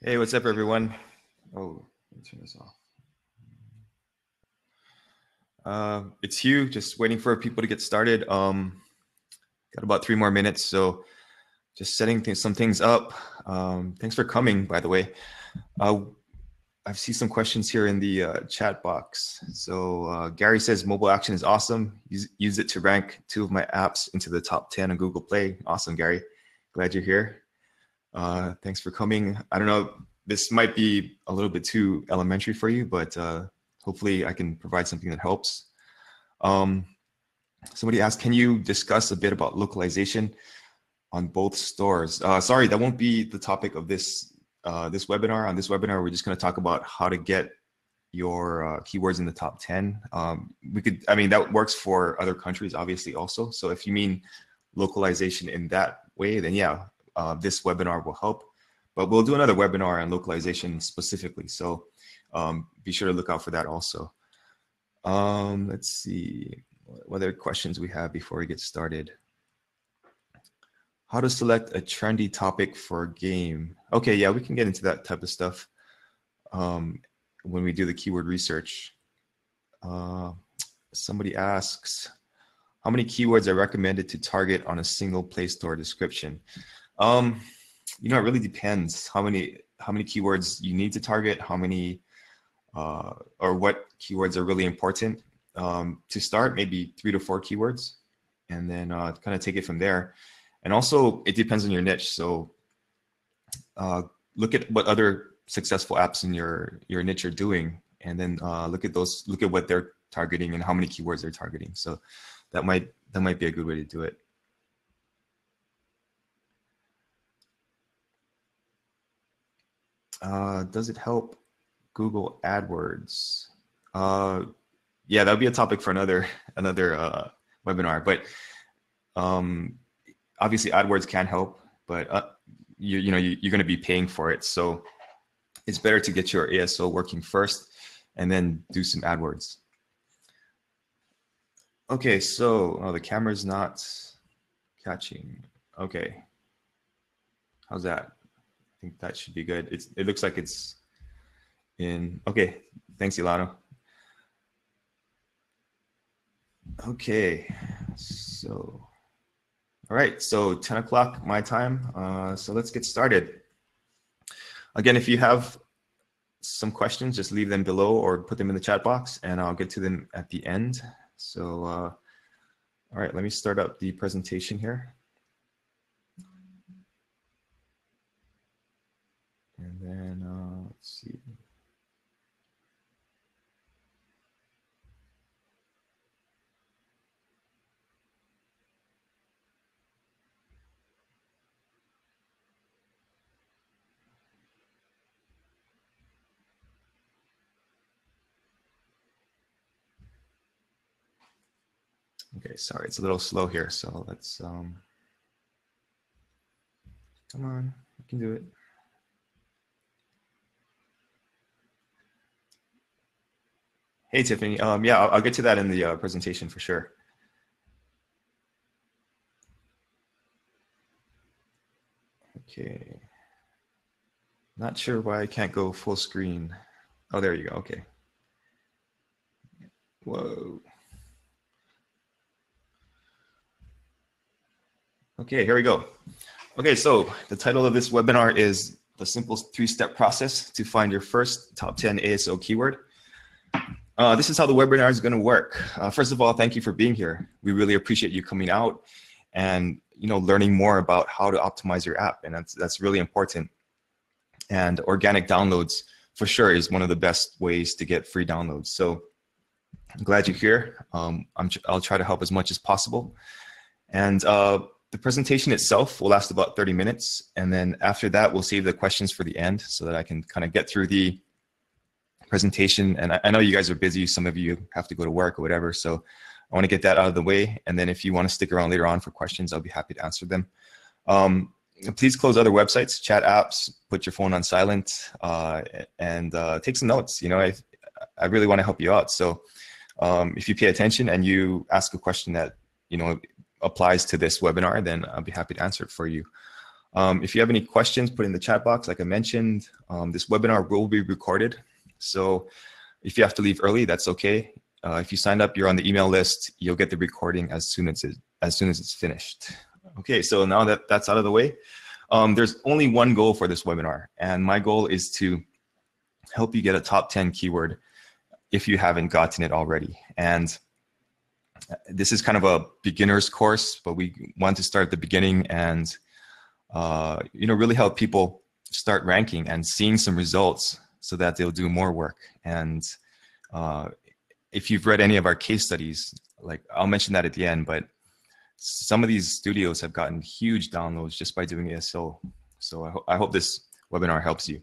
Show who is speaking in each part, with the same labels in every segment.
Speaker 1: Hey, what's up, everyone? Oh, let me turn this off. It's Hugh, just waiting for people to get started. Got about 3 more minutes, so just setting some things up. Thanks for coming, by the way. I see some questions here in the chat box. So Gary says mobile action is awesome. Use it to rank 2 of my apps into the top 10 on Google Play. Awesome, Gary. Glad you're here. Thanks for coming. I don't know, this might be a little bit too elementary for you, but hopefully I can provide something that helps. Somebody asked, can you discuss a bit about localization on both stores? Sorry, that won't be the topic of this webinar. On this webinar, we're just going to talk about how to get your keywords in the top 10. That works for other countries, obviously, also. So if you mean localization in that way, then yeah, this webinar will help. But we'll do another webinar on localization specifically. So be sure to look out for that also. Let's see what other questions we have before we get started. How to select a trendy topic for a game. Okay, yeah, we can get into that type of stuff when we do the keyword research. Somebody asks, how many keywords are recommended to target on a single Play Store description? It really depends how many keywords you need to target, how many or what keywords are really important. To start, maybe 3 to 4 keywords, and then kind of take it from there. And also, it depends on your niche. So look at what other successful apps in your niche are doing, and then look at what they're targeting and how many keywords they're targeting. So that might be a good way to do it. Does it help Google AdWords? Yeah, that would be a topic for another webinar. But obviously, AdWords can help, but you're going to be paying for it, so it's better to get your ASO working first, and then do some AdWords. Okay, so the camera's not catching. Okay, how's that? I think that should be good. It looks like it's in. Okay, thanks, Ilano. Okay, so all right, so 10 o'clock my time. So let's get started. Again, if you have some questions, just leave them below or put them in the chat box, and I'll get to them at the end. So, all right, let me start up the presentation here. And then let's see. Okay, sorry, it's a little slow here. So let's, come on, we can do it. Hey, Tiffany. Yeah, I'll get to that in the presentation for sure. Okay. Not sure why I can't go full screen. Oh, there you go. Okay. Whoa. Okay, here we go. Okay, so the title of this webinar is The Simple 3-Step Process to Find Your First Top 10 ASO Keyword. This is how the webinar is going to work. First of all, thank you for being here. We really appreciate you coming out and learning more about how to optimize your app, and that's really important. And organic downloads for sure is one of the best ways to get free downloads. So I'm glad you're here. I'll try to help as much as possible. And the presentation itself will last about 30 minutes. And then after that, we'll save the questions for the end so that I can kind of get through the presentation. And I know you guys are busy. Some of you have to go to work or whatever. So I want to get that out of the way. And then if you want to stick around later on for questions, I'll be happy to answer them. Please close other websites, chat apps, put your phone on silent, and take some notes. I really want to help you out. So if you pay attention and you ask a question that applies to this webinar, then I'll be happy to answer it for you. If you have any questions, put in the chat box. Like I mentioned, this webinar will be recorded. So if you have to leave early, that's okay. If you signed up, you're on the email list, you'll get the recording as soon as it's finished. Okay, so now that that's out of the way, there's only one goal for this webinar. And my goal is to help you get a top 10 keyword if you haven't gotten it already. And this is kind of a beginner's course, but we want to start at the beginning and really help people start ranking and seeing some results so that they'll do more work. And if you've read any of our case studies, like I'll mention that at the end, but some of these studios have gotten huge downloads just by doing ASO. So I hope this webinar helps you.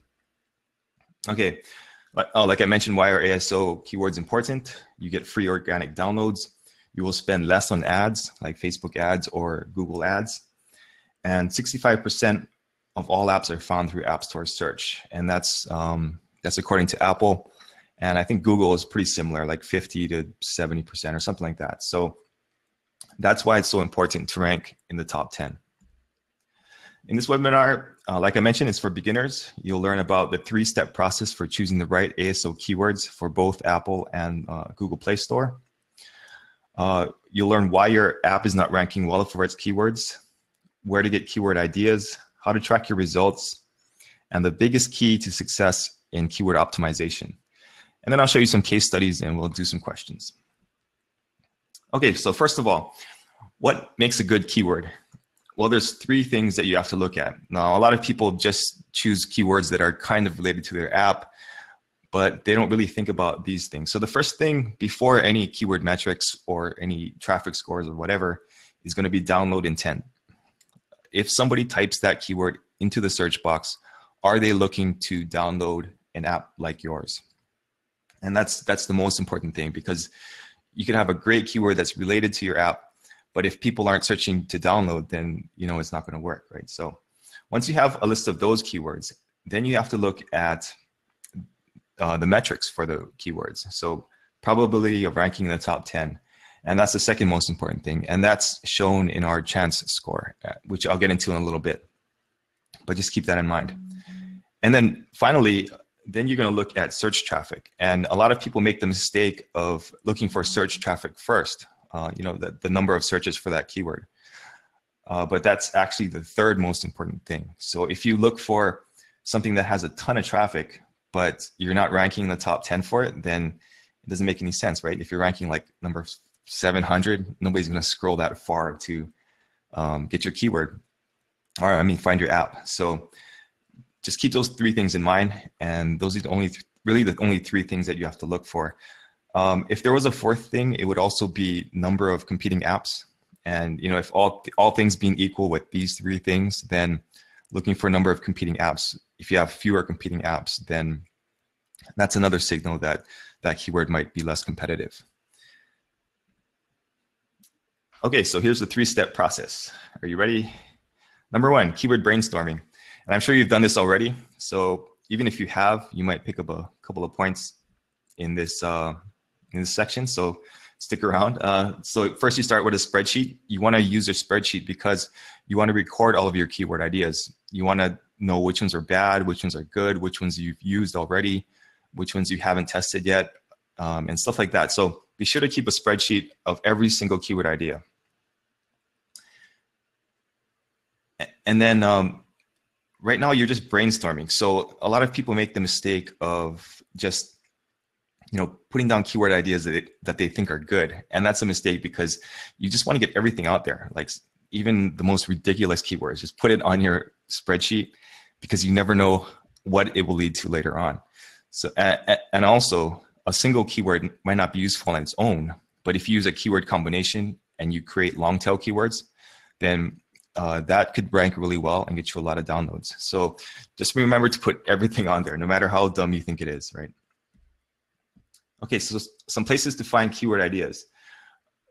Speaker 1: Okay, like I mentioned, why are ASO keywords important? You get free organic downloads. You will spend less on ads like Facebook ads or Google ads. And 65% of all apps are found through App Store search. And that's according to Apple. And I think Google is pretty similar, like 50 to 70% or something like that. So that's why it's so important to rank in the top 10. In this webinar, like I mentioned, it's for beginners. You'll learn about the 3-step process for choosing the right ASO keywords for both Apple and Google Play Store. You'll learn why your app is not ranking well for its keywords, where to get keyword ideas, how to track your results, and the biggest key to success in keyword optimization. And then I'll show you some case studies and we'll do some questions. Okay, so first of all, what makes a good keyword? Well, there's 3 things that you have to look at. Now, a lot of people just choose keywords that are kind of related to their app, but they don't really think about these things. So the first thing before any keyword metrics or any traffic scores or whatever is going to be download intent. If somebody types that keyword into the search box, are they looking to download an app like yours? And that's the most important thing, because you can have a great keyword that's related to your app, but if people aren't searching to download, then it's not going to work, right? So once you have a list of those keywords, then you have to look at the metrics for the keywords. So probability of ranking in the top 10. And that's the second most important thing. And that's shown in our chance score, which I'll get into in a little bit. But just keep that in mind. And then finally, then you're going to look at search traffic. And a lot of people make the mistake of looking for search traffic first, the number of searches for that keyword. But that's actually the third most important thing. So if you look for something that has a ton of traffic, but you're not ranking in the top 10 for it, then it doesn't make any sense, right? If you're ranking like number 700, nobody's going to scroll that far to get your keyword, or find your app. So just keep those 3 things in mind, and those are the only 3 things that you have to look for. If there was a 4th thing, it would also be number of competing apps. And if all things being equal with these 3 things, then looking for a number of competing apps. If you have fewer competing apps, then that's another signal that that keyword might be less competitive. Okay, so here's the 3-step process. Are you ready? Number 1, keyword brainstorming. And I'm sure you've done this already. So even if you have, you might pick up a couple of points in this section. So stick around. So first you start with a spreadsheet. You want to use your spreadsheet because you want to record all of your keyword ideas. You want to know which ones are bad, which ones are good, which ones you've used already, which ones you haven't tested yet, and stuff like that. So be sure to keep a spreadsheet of every single keyword idea. And then right now you're just brainstorming. So a lot of people make the mistake of just putting down keyword ideas that they think are good. And that's a mistake because you just want to get everything out there. Like even the most ridiculous keywords, just put it on your spreadsheet because you never know what it will lead to later on. So, and also a single keyword might not be useful on its own, but if you use a keyword combination and you create long tail keywords, then that could rank really well and get you a lot of downloads. So just remember to put everything on there, no matter how dumb you think it is, right? Okay, so some places to find keyword ideas.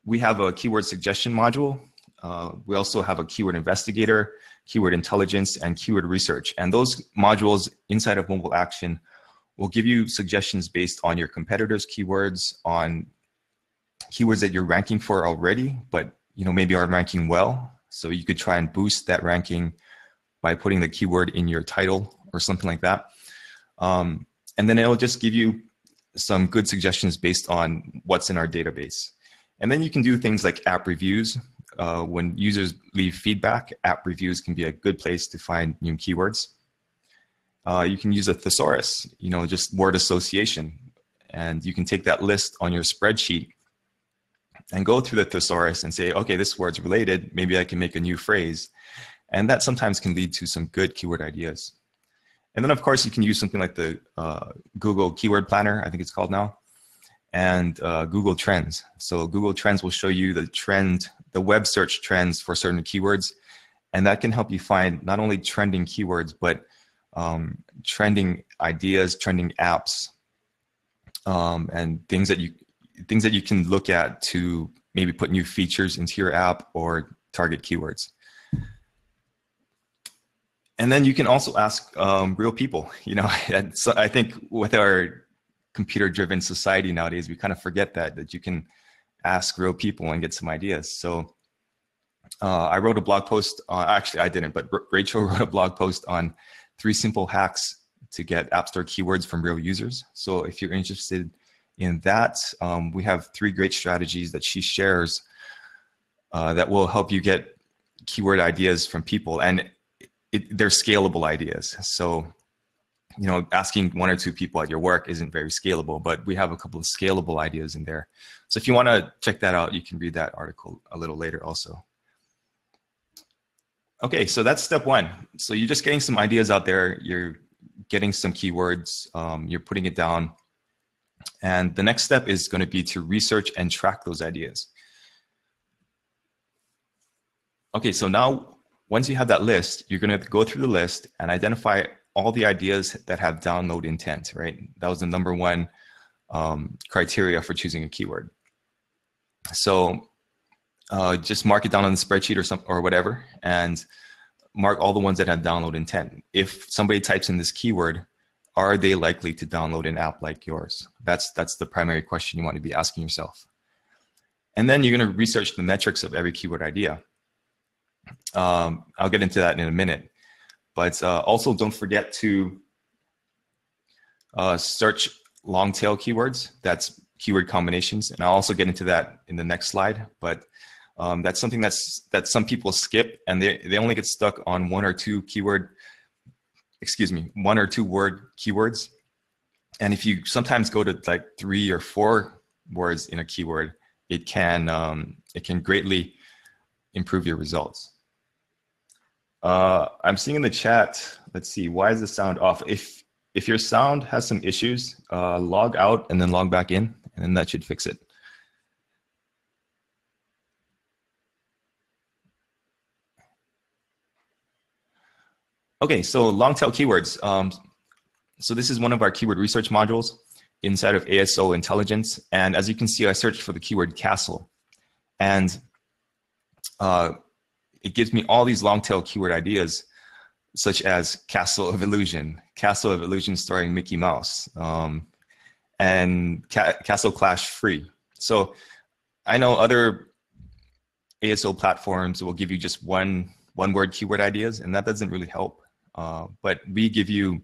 Speaker 1: We have a keyword suggestion module. We also have a keyword investigator, keyword intelligence, and keyword research. And those modules inside of Mobile Action will give you suggestions based on your competitors' keywords, on keywords that you're ranking for already, but maybe aren't ranking well. So you could try and boost that ranking by putting the keyword in your title or something like that. And then it'll just give you some good suggestions based on what's in our database. And then you can do things like app reviews. When users leave feedback, app reviews can be a good place to find new keywords. You can use a thesaurus, just word association. And you can take that list on your spreadsheet and go through the thesaurus and say, okay, this word's related. Maybe I can make a new phrase. And that sometimes can lead to some good keyword ideas. And then, of course, you can use something like the Google Keyword Planner, I think it's called now, and Google Trends. So Google Trends will show you the web search trends for certain keywords. And that can help you find not only trending keywords, but trending ideas, trending apps, and things that you can look at to maybe put new features into your app or target keywords. And then you can also ask real people. And so I think with our computer-driven society nowadays, we kind of forget that you can ask real people and get some ideas. So I wrote a blog post. Actually, I didn't, but Rachel wrote a blog post on 3 simple hacks to get App Store keywords from real users. So if you're interested in that, we have 3 great strategies that she shares that will help you get keyword ideas from people. And they're scalable ideas. So, asking 1 or 2 people at your work isn't very scalable, but we have a couple of scalable ideas in there. So if you want to check that out, you can read that article a little later also. Okay, so that's step 1. So you're just getting some ideas out there. You're getting some keywords. You're putting it down. And the next step is going to be to research and track those ideas. Okay, so now once you have that list, you're going to go through the list and identify all the ideas that have download intent, right? That was the number 1 criteria for choosing a keyword. So just mark it down on the spreadsheet or whatever, and mark all the ones that have download intent. If somebody types in this keyword, are they likely to download an app like yours? That's the primary question you want to be asking yourself. And then you're going to research the metrics of every keyword idea. I'll get into that in a minute, but also don't forget to search long tail keywords. That's keyword combinations, and I'll also get into that in the next slide. But that's something that some people skip, and they only get stuck on 1 or 2 word keywords. And if you sometimes go to like 3 or 4 words in a keyword, it can greatly improve your results. I'm seeing in the chat, let's see, why is the sound off? If your sound has some issues, log out and then log back in, and then that should fix it. Okay, so long tail keywords. So this is one of our keyword research modules inside of ASO Intelligence. And as you can see, I searched for the keyword castle. And it gives me all these long tail keyword ideas, such as Castle of Illusion starring Mickey Mouse, and Castle Clash Free. So I know other ASO platforms will give you just one word keyword ideas, and that doesn't really help. But we give you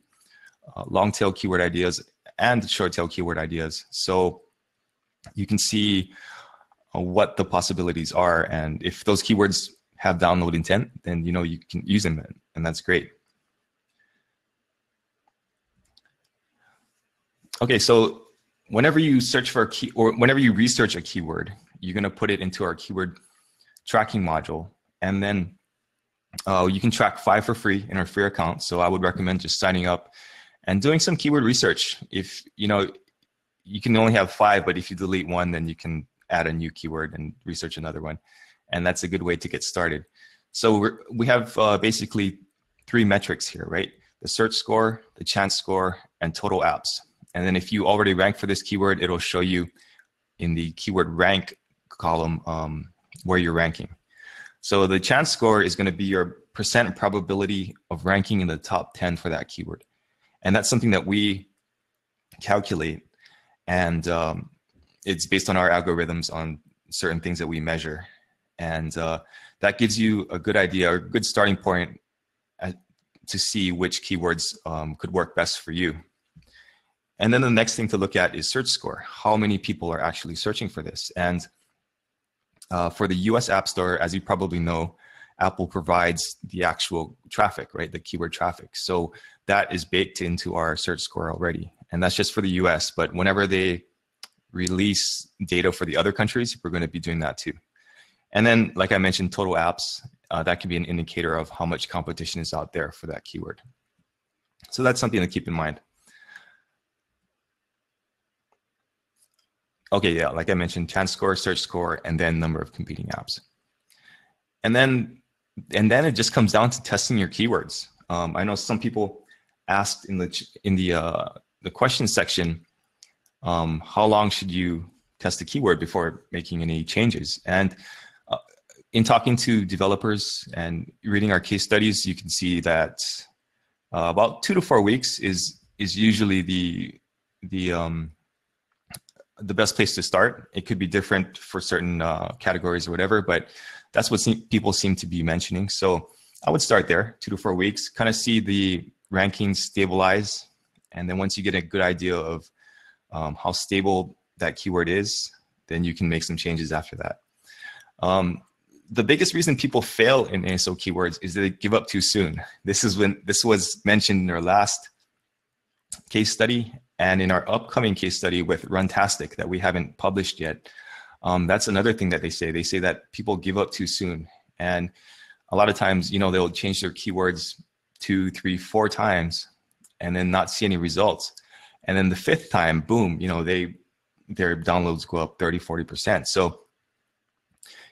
Speaker 1: long tail keyword ideas and short tail keyword ideas, so you can see what the possibilities are. And if those keywords have download intent, then you can use them, and that's great. Okay, so whenever you search for whenever you research a keyword, you're going to put it into our keyword tracking module, and then you can track 5 for free in our free account. So I would recommend just signing up and doing some keyword research. If you can only have 5, but if you delete 1, then you can add a new keyword and research another one. And that's a good way to get started. So we have basically 3 metrics here, right? The search score, the chance score, and total apps. And then if you already rank for this keyword, it'll show you in the keyword rank column where you're ranking. So the chance score is going to be your % probability of ranking in the top 10 for that keyword. And that's something that we calculate. And it's based on our algorithms on certain things that we measure. And that gives you a good idea, or a good starting point to see which keywords could work best for you. And then the next thing to look at is search score. How many people are actually searching for this? And for the US App Store, as you probably know, Apple provides the actual traffic, right? The keyword traffic. So that is baked into our search score already. And that's just for the US. But whenever they release data for the other countries, we're going to be doing that too. And then, like I mentioned, total apps, that can be an indicator of how much competition is out there for that keyword. So that's something to keep in mind. Okay, yeah, like I mentioned, chance score, search score, and then number of competing apps. And then it just comes down to testing your keywords. I know some people asked in the question section, how long should you test a keyword before making any changes? And in talking to developers and reading our case studies, you can see that about 2 to 4 weeks is usually the best place to start. It could be different for certain categories or whatever, but that's what people seem to be mentioning. So I would start there, 2 to 4 weeks, kind of see the rankings stabilize. And then once you get a good idea of how stable that keyword is, then you can make some changes after that. The biggest reason people fail in ASO keywords is that they give up too soon. This was mentioned in our last case study and in our upcoming case study with Runtastic that we haven't published yet. That's another thing that they say. They say that people give up too soon. And a lot of times, they'll change their keywords 2, 3, 4 times and then not see any results. And then the 5th time, boom, their downloads go up 30, 40%. So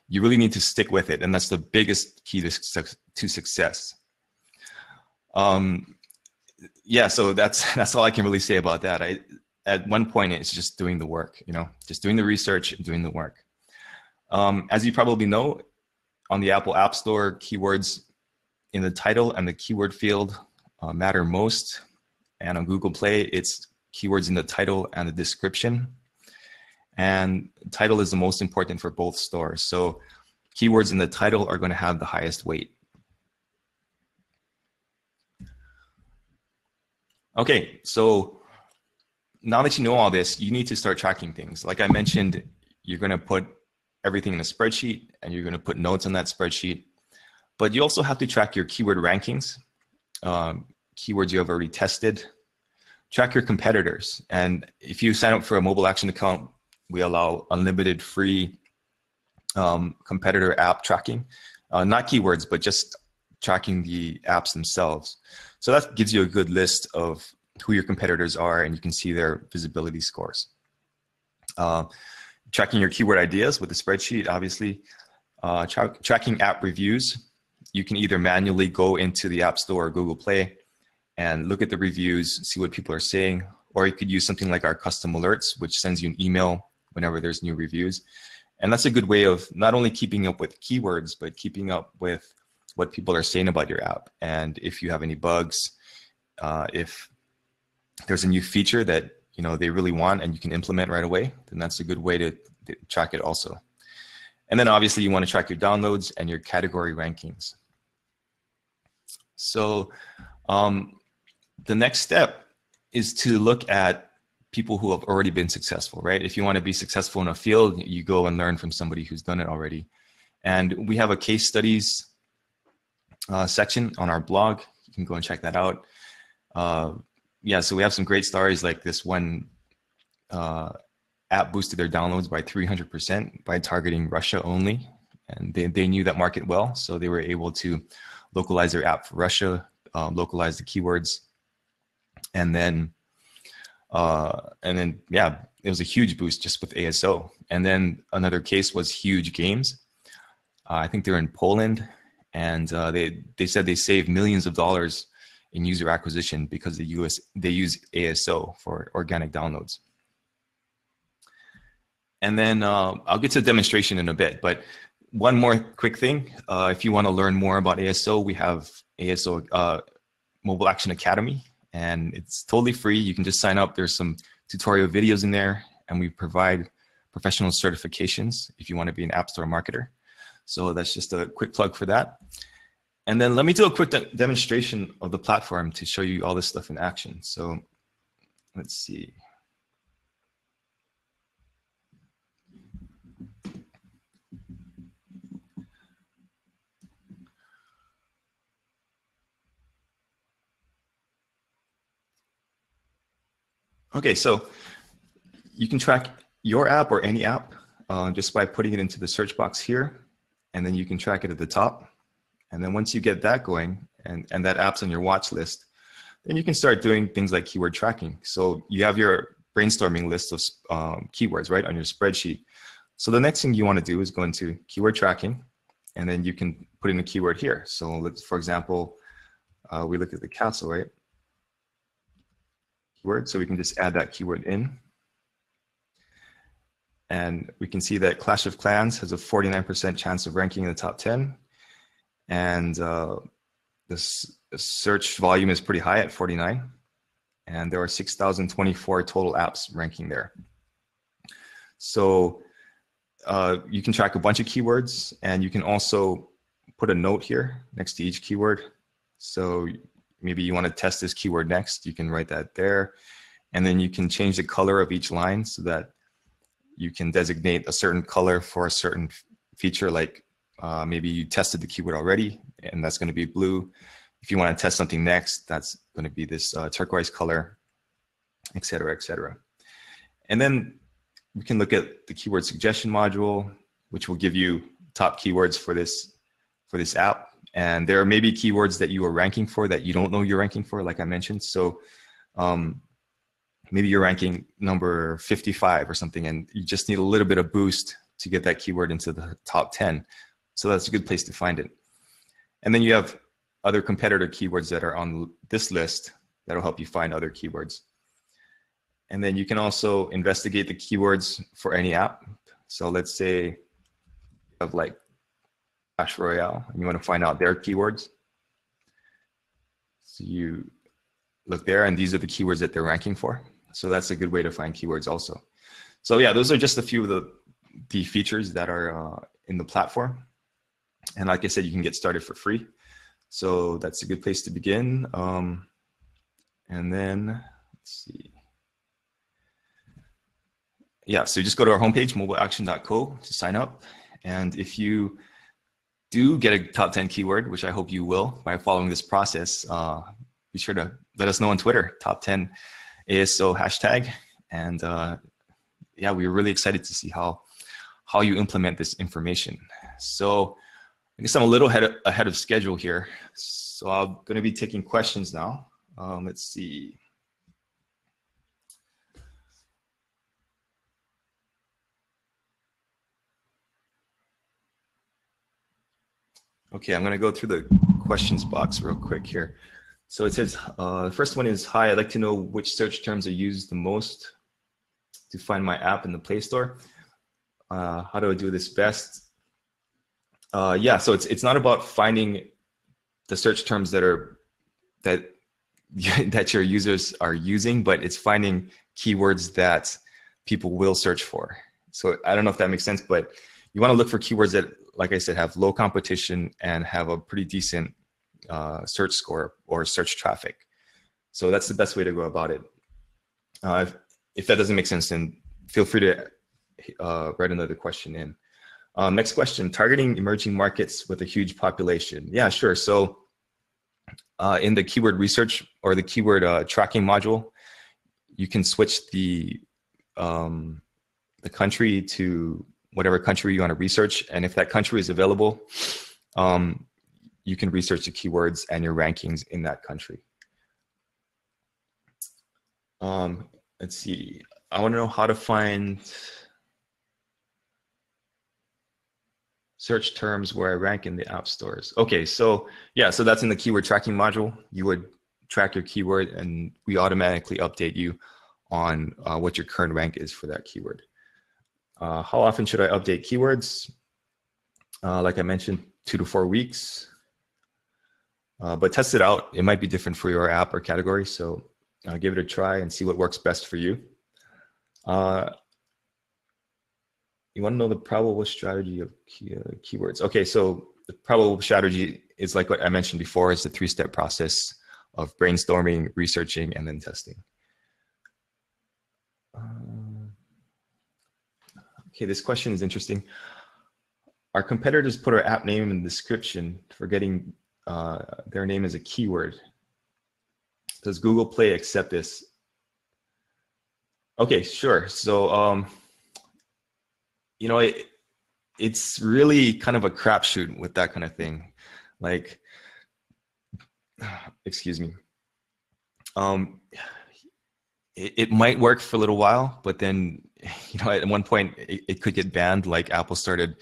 Speaker 1: you really need to stick with it. And that's the biggest key to success. Yeah, so that's all I can really say about that. At one point, it's just doing the work, just doing the research and doing the work. As you probably know, on the Apple App Store, keywords in the title and the keyword field matter most. And on Google Play, it's keywords in the title and the description. And title is the most important for both stores. So keywords in the title are going to have the highest weight. Okay, so now that you know all this, you need to start tracking things. Like I mentioned, you're going to put everything in a spreadsheet and you're going to put notes on that spreadsheet. But you also have to track your keyword rankings, keywords you have already tested, track your competitors. And if you sign up for a Mobile Action account, we allow unlimited free competitor app tracking, not keywords, but just tracking the apps themselves. So that gives you a good list of who your competitors are, and you can see their visibility scores. Tracking your keyword ideas with the spreadsheet, obviously. Tracking app reviews. You can either manually go into the App Store or Google Play and look at the reviews, see what people are saying, or you could use something like our custom alerts, which sends you an email whenever there's new reviews. And that's a good way of not only keeping up with keywords, but keeping up with what people are saying about your app. And if you have any bugs, if there's a new feature that they really want and you can implement right away, then that's a good way to track it also. And then obviously you want to track your downloads and your category rankings. So the next step is to look at people who have already been successful, right? If you want to be successful in a field, you go and learn from somebody who's done it already. And we have a case studies section on our blog. You can go and check that out. Yeah, so we have some great stories, like this one app boosted their downloads by 300% by targeting Russia only. And they knew that market well, so they were able to localize their app for Russia, localize the keywords. And then, yeah, it was a huge boost just with ASO. And then another case was Huge Games. I think they're in Poland, and they said they saved millions of dollars in user acquisition because they use ASO for organic downloads. And then I'll get to the demonstration in a bit, but one more quick thing. If you want to learn more about ASO, we have ASO Mobile Action Academy, and it's totally free. You can just sign up. There's some tutorial videos in there, and we provide professional certifications if you want to be an App Store marketer. So that's just a quick plug for that. And then let me do a quick demonstration of the platform to show you all this stuff in action. So let's see. Okay, so you can track your app or any app just by putting it into the search box here, and then you can track it at the top. And then once you get that going and that app's on your watch list, then you can start doing things like keyword tracking. So you have your brainstorming list of keywords, right, on your spreadsheet. So the next thing you want to do is go into keyword tracking, and then you can put in a keyword here. So let's, for example, we look at the castle, right? Keyword, so we can just add that keyword in. And we can see that Clash of Clans has a 49% chance of ranking in the top 10. And this search volume is pretty high at 49. And there are 6,024 total apps ranking there. So you can track a bunch of keywords, and you can also put a note here next to each keyword. So maybe you want to test this keyword next, you can write that there. And then you can change the color of each line so that you can designate a certain color for a certain feature, like maybe you tested the keyword already, and that's going to be blue. If you want to test something next, that's going to be this turquoise color, et cetera, et cetera. And then we can look at the keyword suggestion module, which will give you top keywords for this app. And there are maybe keywords that you are ranking for that you don't know you're ranking for, like I mentioned. So maybe you're ranking number 55 or something, and you just need a little bit of boost to get that keyword into the top 10. So that's a good place to find it. And then you have other competitor keywords that are on this list that'll help you find other keywords. And then you can also investigate the keywords for any app. So let's say you have like Clash Royale and you want to find out their keywords. So you look there, and these are the keywords that they're ranking for. So that's a good way to find keywords also. So yeah, those are just a few of the features that are in the platform. And like I said, you can get started for free. So that's a good place to begin. And then let's see. Yeah, so just go to our homepage, mobileaction.co, to sign up. And if you do get a top 10 keyword, which I hope you will by following this process, be sure to let us know on Twitter, top 10 ASO hashtag. And yeah, we're really excited to see how you implement this information. So I guess I'm a little ahead of schedule here. So I'm going to be taking questions now. Let's see. Okay, I'm going to go through the questions box real quick here. So it says, the first one is, hi, I'd like to know which search terms are used the most to find my app in the Play Store. How do I do this best? Yeah, so it's not about finding the search terms that your users are using, but it's finding keywords that people will search for. So I don't know if that makes sense, but you want to look for keywords that, like I said, have low competition and have a pretty decent search score or search traffic. So that's the best way to go about it. If that doesn't make sense, then feel free to write another question in. Next question, targeting emerging markets with a huge population. Yeah, sure. So in the keyword research or the keyword tracking module, you can switch the country to whatever country you want to research. And if that country is available, you can research the keywords and your rankings in that country. Let's see. I want to know how to find search terms where I rank in the app stores. Okay, so yeah, so that's in the keyword tracking module. You would track your keyword and we automatically update you on what your current rank is for that keyword. How often should I update keywords? Like I mentioned, 2 to 4 weeks. But test it out. It might be different for your app or category. So give it a try and see what works best for you. You want to know the probable strategy of keywords. Okay, so the probable strategy is like what I mentioned before, it's a three-step process of brainstorming, researching, and then testing. Okay, this question is interesting. Our competitors put our app name in the description, forgetting their name as a keyword. Does Google Play accept this? Okay, sure. So, you know, it's really kind of a crapshoot with that kind of thing. Like, excuse me. It might work for a little while, but then, you know, at one point it could get banned. Like Apple started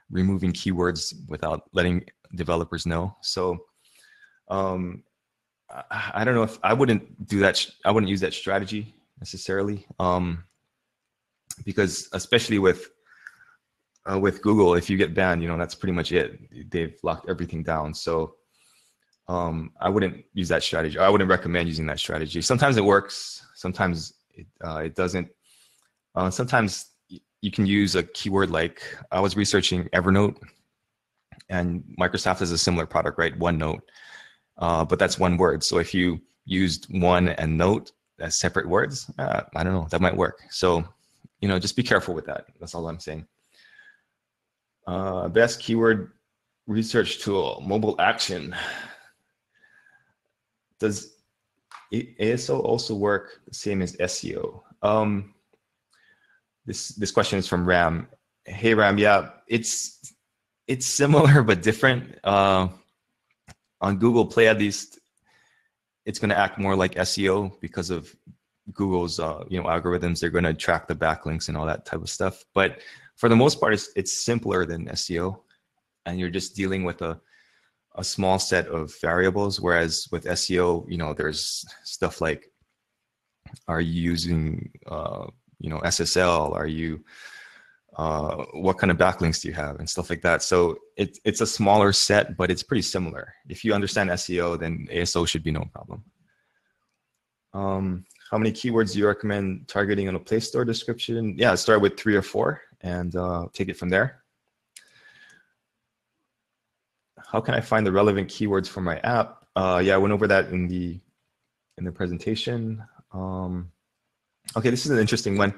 Speaker 1: removing keywords without letting developers know. So, I don't know if I wouldn't do that. I wouldn't use that strategy necessarily, because especially with Google, if you get banned, you know, that's pretty much it. They've locked everything down. So I wouldn't use that strategy. I wouldn't recommend using that strategy. Sometimes it works. Sometimes it doesn't. Sometimes you can use a keyword like, I was researching Evernote, and Microsoft has a similar product, right? OneNote. But that's one word. So if you used one and note as separate words, I don't know, that might work. So, you know, just be careful with that. That's all I'm saying. Best keyword research tool, Mobile Action. Does ASO also work the same as SEO? This question is from Ram. Hey Ram, yeah, it's similar but different. On Google Play, at least, it's going to act more like SEO because of Google's you know, algorithms. They're going to track the backlinks and all that type of stuff. But for the most part, it's simpler than SEO, and you're just dealing with a small set of variables. Whereas with SEO, you know, there's stuff like, are you using you know, SSL? Are you what kind of backlinks do you have and stuff like that. So it's a smaller set, but it's pretty similar. If you understand SEO, then ASO should be no problem. How many keywords do you recommend targeting on a Play Store description? Yeah, start with 3 or 4 and take it from there. How can I find the relevant keywords for my app? Yeah, I went over that in the presentation. Okay, this is an interesting one.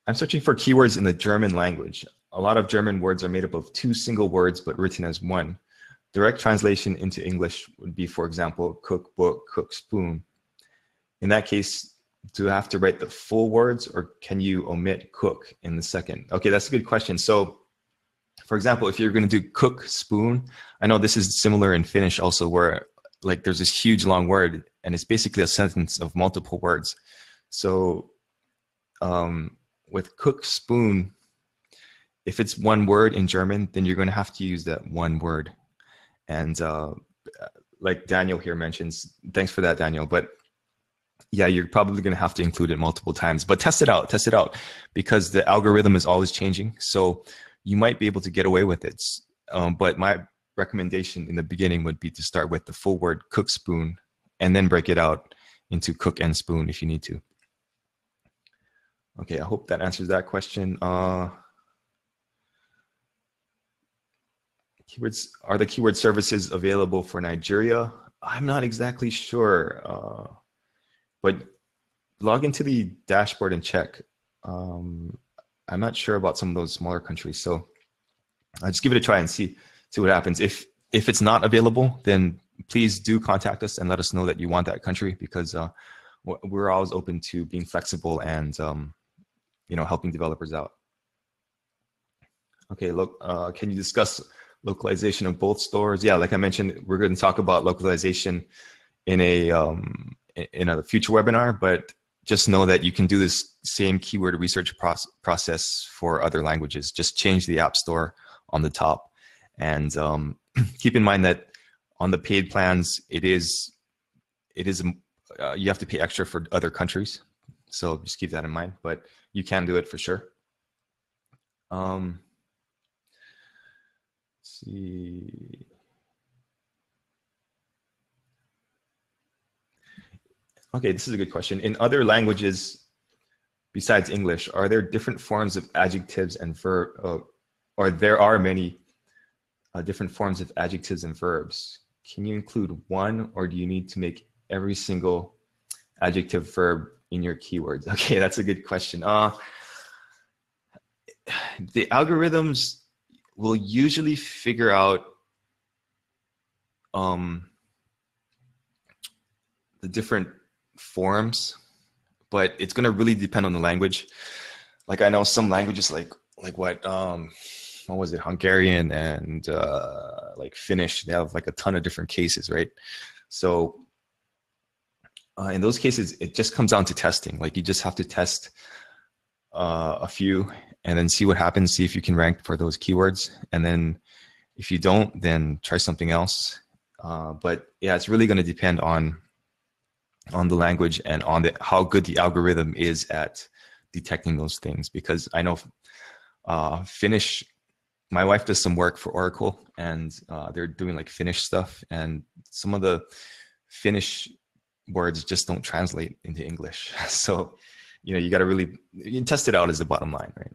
Speaker 1: I'm searching for keywords in the German language. A lot of German words are made up of 2 single words, but written as one. Direct translation into English would be, for example, cook, book, cook, spoon. In that case, do I have to write the full words, or can you omit cook in the second? Okay, that's a good question. So, for example, if you're going to do cook, spoon, I know this is similar in Finnish also, where like there's this huge long word, and it's basically a sentence of multiple words. So, with cook, spoon, if it's one word in German, then you're going to have to use that one word. And like Daniel here mentions, thanks for that, Daniel. But yeah, you're probably going to have to include it multiple times. But test it out, because the algorithm is always changing. So you might be able to get away with it. But my recommendation in the beginning would be to start with the full word cook, spoon, and then break it out into cook and spoon if you need to. Okay, I hope that answers that question. Keywords, are the keyword services available for Nigeria? I'm not exactly sure, but log into the dashboard and check. I'm not sure about some of those smaller countries, so I'll just give it a try and see what happens. If it's not available, then please do contact us and let us know that you want that country, because we're always open to being flexible and you know, helping developers out. Okay, look, can you discuss localization of both stores? Yeah, like I mentioned, we're going to talk about localization in a future webinar, but just know that you can do this same keyword research process for other languages. Just change the App Store on the top, and keep in mind that on the paid plans, it is you have to pay extra for other countries. So just keep that in mind, but you can do it for sure. Let's see. Okay, this is a good question. In other languages besides English, are there different forms of adjectives and verb, or there are many different forms of adjectives and verbs. Can you include one, or do you need to make every single adjective verb in your keywords? Okay, that's a good question. The algorithms will usually figure out the different forms, but it's going to really depend on the language. Like I know some languages like what was it, Hungarian and like Finnish, they have like a ton of different cases, right? So in those cases, it just comes down to testing. Like you just have to test a few and then see what happens, see if you can rank for those keywords. And then if you don't, then try something else. But yeah, it's really going to depend on the language and on how good the algorithm is at detecting those things. Because I know Finnish, my wife does some work for Oracle, and they're doing like Finnish stuff, and some of the Finnish words just don't translate into English. So, you got to really test it out as the bottom line, right?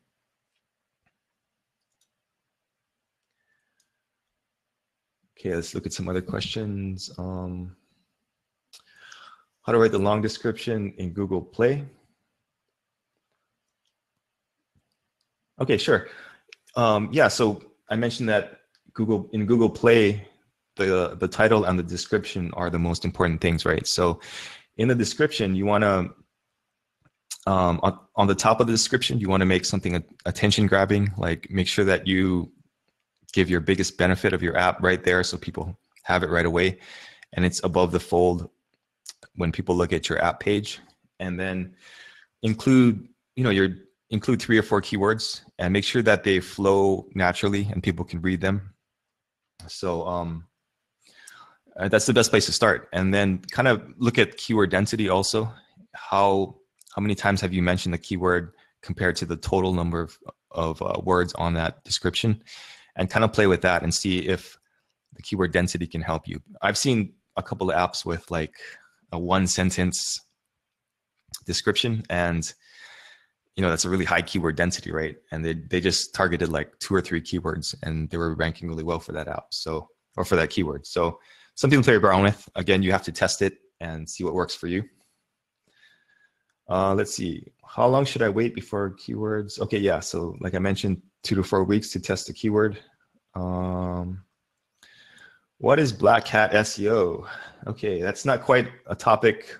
Speaker 1: Okay, let's look at some other questions. How to write the long description in Google Play? Okay, sure. Yeah, so I mentioned that in Google Play, the title and the description are the most important things, right? So in the description, you want to, on the top of the description, you want to make something attention grabbing, like make sure that you give your biggest benefit of your app right there so people have it right away. And it's above the fold when people look at your app page. And then include 3 or 4 keywords and make sure that they flow naturally and people can read them. So that's the best place to start. And then kind of look at keyword density also. How many times have you mentioned the keyword compared to the total number of words on that description? And kind of play with that and see if the keyword density can help you. I've seen a couple of apps with like a 1-sentence description, and that's a really high keyword density, right? And they just targeted like 2 or 3 keywords, and they were ranking really well for that app, or for that keyword. So something to play around with. Again, you have to test it and see what works for you. Let's see. How long should I wait before keywords? Okay, yeah. So like I mentioned, 2 to 4 weeks to test the keyword. What is Black Hat SEO? Okay, that's not quite a topic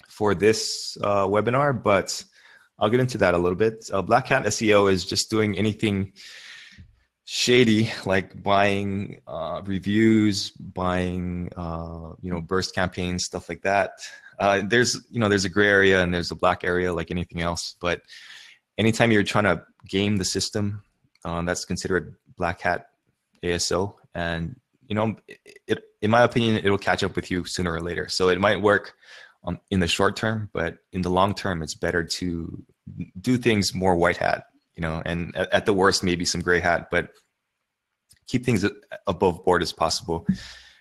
Speaker 1: for this webinar, but I'll get into that a little bit. Black Hat SEO is just doing anything shady, like buying reviews, buying burst campaigns, stuff like that. There's a gray area and there's a black area like anything else, but anytime you're trying to game the system, that's considered Black Hat ASO. And in my opinion, it'll catch up with you sooner or later. So it might work in the short term, but in the long term, it's better to do things more white hat, and at the worst, maybe some gray hat, but keep things above board as possible,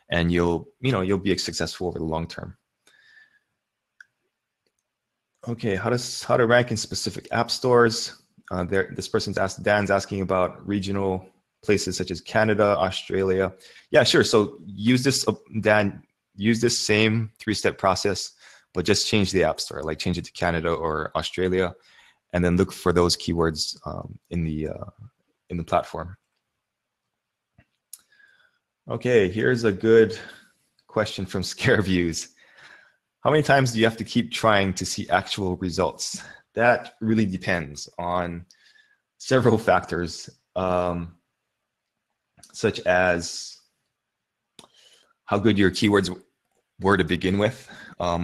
Speaker 1: and you'll be successful over the long term. Okay, how to rank in specific app stores? This Dan's asking about regional places such as Canada, Australia. Yeah, sure. So use this, Dan. Use this same 3-step process, but just change the app store, like change it to Canada or Australia, and then look for those keywords in the platform. Okay, here's a good question from ScareViews. How many times do you have to keep trying to see actual results? That really depends on several factors, such as how good your keywords were to begin with, how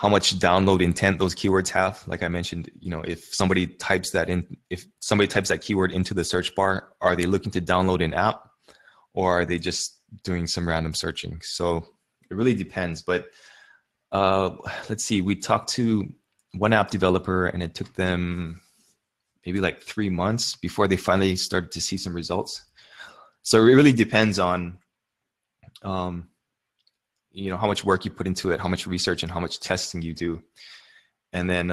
Speaker 1: much download intent those keywords have. Like I mentioned, if somebody types that keyword into the search bar, are they looking to download an app, or are they just doing some random searching? So it really depends. But let's see, we talked to one app developer, and it took them maybe like 3 months before they finally started to see some results. So it really depends on how much work you put into it, how much research and how much testing you do. And then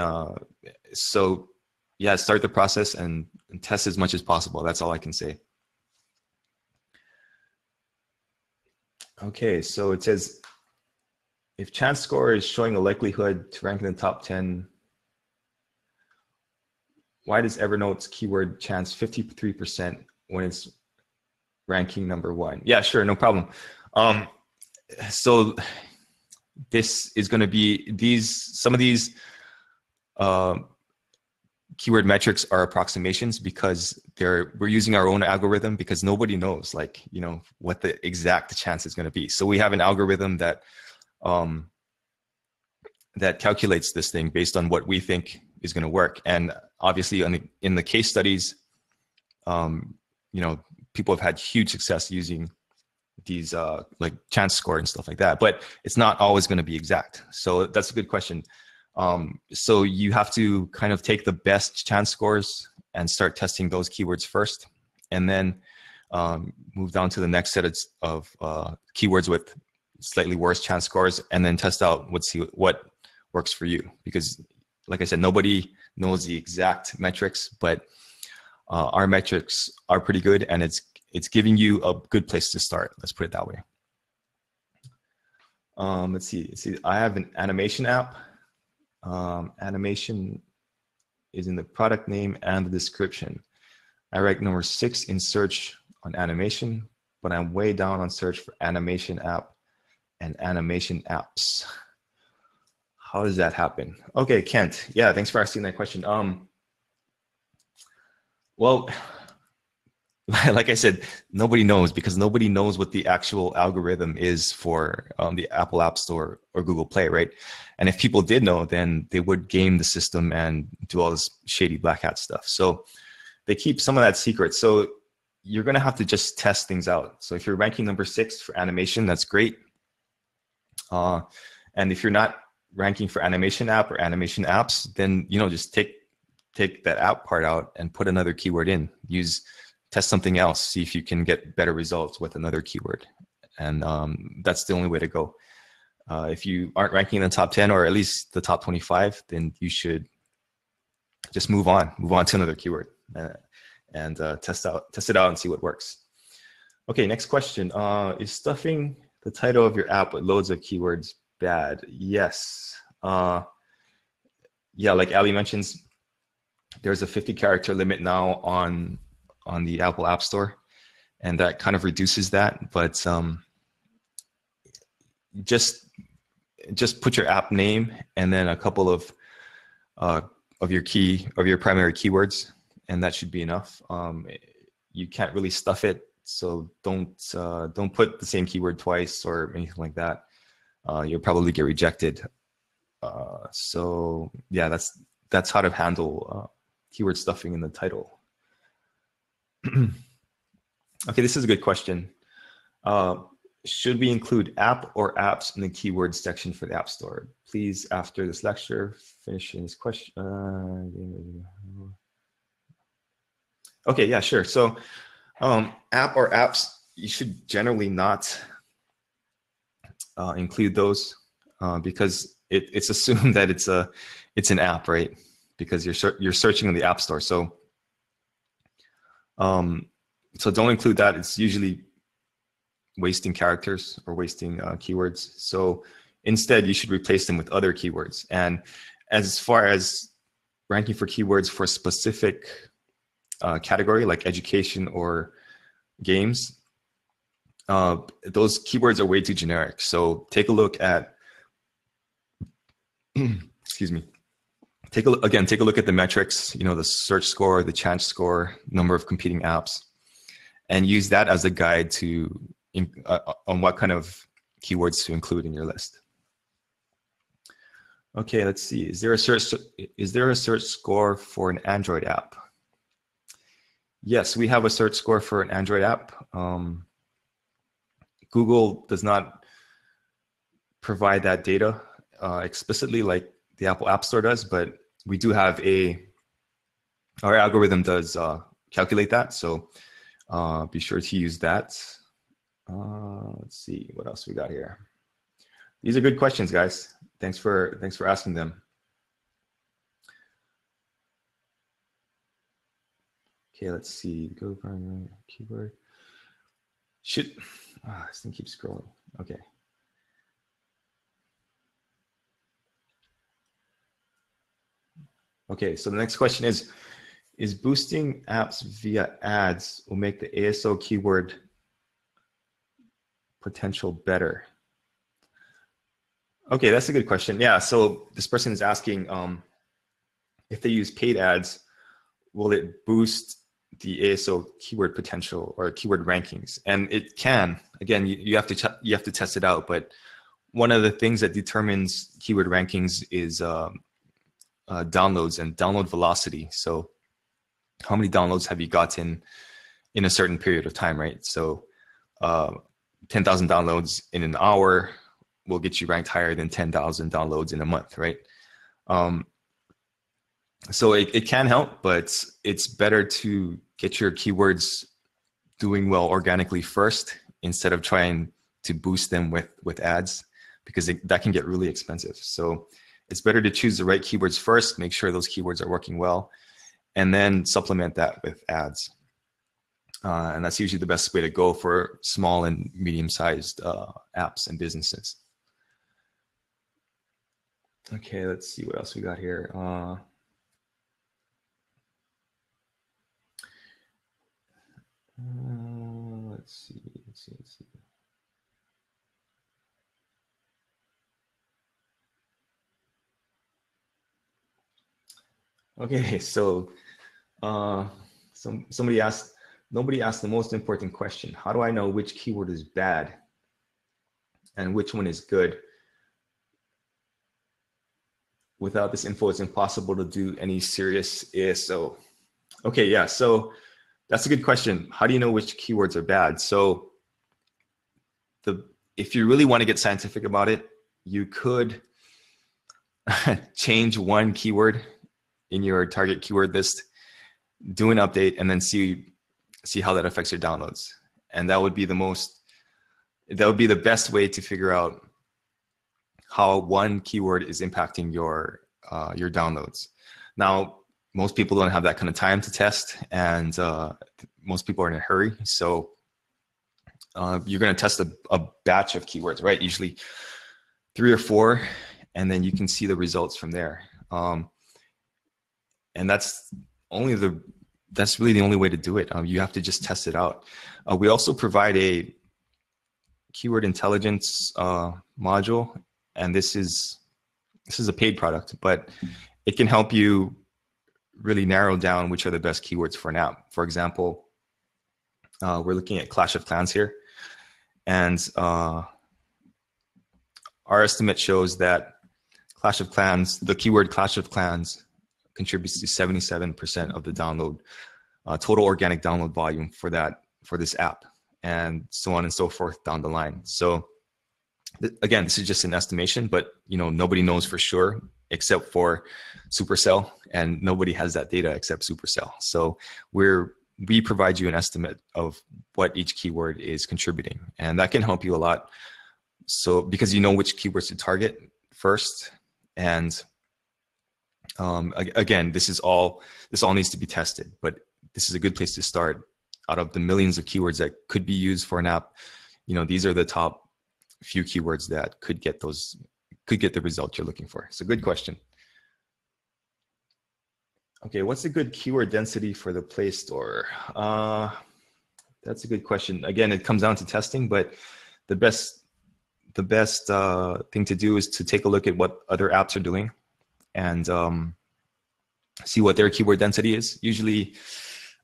Speaker 1: yeah, start the process and test as much as possible. That's all I can say. Okay, so it says, if chance score is showing a likelihood to rank in the top 10, why does Evernote's keyword chance 53% when it's ranking number 1? Yeah, sure, no problem. So this is going to be some of these keyword metrics are approximations because we're using our own algorithm because nobody knows what the exact chance is going to be. So we have an algorithm that that calculates this thing based on what we think is going to work. And obviously in the case studies, people have had huge success using these like chance score and stuff like that, but it's not always going to be exact. So that's a good question. So you have to kind of take the best chance scores and start testing those keywords first, and then move down to the next set of keywords with slightly worse chance scores, and then test out what works for you. Because like I said, nobody knows the exact metrics, but our metrics are pretty good, and it's giving you a good place to start. Let's put it that way. Let's see. I have an animation app. Animation is in the product name and the description. I rank number 6 in search on animation, but I'm way down on search for animation app and animation apps. How does that happen? Okay, Kent. Yeah, thanks for asking that question. Well, like I said, nobody knows because nobody knows what the actual algorithm is for the Apple App Store or Google Play, right? And if people did know, then they would game the system and do all this shady black hat stuff. So they keep some of that secret. So you're going to have to just test things out. So if you're ranking number 6 for animation, that's great. And if you're not ranking for animation app or animation apps, then just take that app part out and put another keyword in. Test something else, see if you can get better results with another keyword. And that's the only way to go. If you aren't ranking in the top 10 or at least the top 25, then you should just move on to another keyword and test it out and see what works. Okay, next question. Is stuffing the title of your app with loads of keywords bad? Yes. Yeah, like Ali mentions, there's a 50 character limit now on the Apple App Store, and that kind of reduces that. But just put your app name and then a couple of your primary keywords, and that should be enough. You can't really stuff it, so don't put the same keyword twice or anything like that. You'll probably get rejected. So yeah, that's how to handle keyword stuffing in the title. Okay, this is a good question. Should we include app or apps in the keywords section for the App Store? Please, after this lecture, finishing this question. Okay, yeah, sure. So app or apps, you should generally not include those because it's assumed that it's an app, right? Because you're searching in the App Store. So don't include that. It's usually wasting characters or wasting keywords. So instead, you should replace them with other keywords. And as far as ranking for keywords for a specific category like education or games, those keywords are way too generic. So take a look at, excuse me. Take a look at the metrics, the search score, the chance score, number of competing apps, and use that as a guide on what kind of keywords to include in your list. Okay, let's see. Is there a search score for an Android app? Yes, we have a search score for an Android app. Google does not provide that data explicitly like the Apple App Store does, but we do have our algorithm does calculate that. So be sure to use that. Let's see what else we got here. These are good questions, guys. Thanks for asking them. Okay, let's see. Go primary keyword. Shoot. This thing keeps scrolling. Okay. Okay, so the next question is boosting apps via ads will make the ASO keyword potential better? Okay, that's a good question. Yeah, so this person is asking if they use paid ads, will it boost the ASO keyword potential or keyword rankings? And it can. Again, you have to test it out. But one of the things that determines keyword rankings is downloads and download velocity. So how many downloads have you gotten in a certain period of time, right? So 10,000 downloads in an hour will get you ranked higher than 10,000 downloads in a month, right? So it can help, but it's better to get your keywords doing well organically first instead of trying to boost them with ads, because that can get really expensive. So it's better to choose the right keywords first, make sure those keywords are working well, and then supplement that with ads. And that's usually the best way to go for small and medium-sized apps and businesses. Okay, let's see what else we got here. Let's see. Okay, so somebody asked, nobody asked the most important question. How do I know which keyword is bad and which one is good? Without this info, it's impossible to do any serious ASO. Okay, yeah, so that's a good question. How do you know which keywords are bad? So if you really want to get scientific about it, you could change one keyword in your target keyword list, do an update, and then see how that affects your downloads. And that would be the best way to figure out how one keyword is impacting your downloads. Now, most people don't have that kind of time to test, and most people are in a hurry. So you're going to test a batch of keywords, right? Usually 3 or 4, and then you can see the results from there. And that's really the only way to do it. You have to just test it out. We also provide a keyword intelligence module, and this is a paid product, but it can help you really narrow down which are the best keywords for an app. For example, we're looking at Clash of Clans here, and our estimate shows that the keyword Clash of Clans contributes to 77% of the download, total organic download volume for this app, and so on and so forth down the line. So again, this is just an estimation, but nobody knows for sure except for Supercell, and nobody has that data except Supercell. So we provide you an estimate of what each keyword is contributing, and that can help you a lot. So because you know which keywords to target first, and again, this all needs to be tested, but this is a good place to start. Out of the millions of keywords that could be used for an app, these are the top few keywords that could get the result you're looking for. So good question. Okay, what's a good keyword density for the Play Store? That's a good question. Again, it comes down to testing, but the best thing to do is to take a look at what other apps are doing and see what their keyword density is. Usually,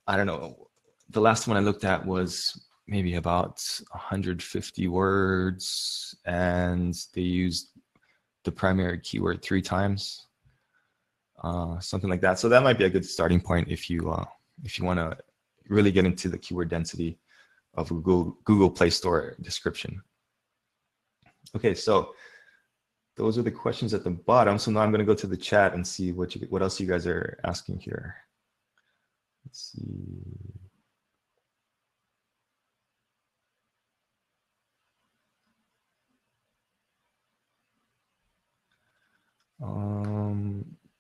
Speaker 1: I don't know, the last one I looked at was maybe about 150 words, and they used the primary keyword 3 times, something like that. So that might be a good starting point if you want to really get into the keyword density of Google Play Store description. Okay, so those are the questions at the bottom. So now I'm going to go to the chat and see what else you guys are asking here. Let's see.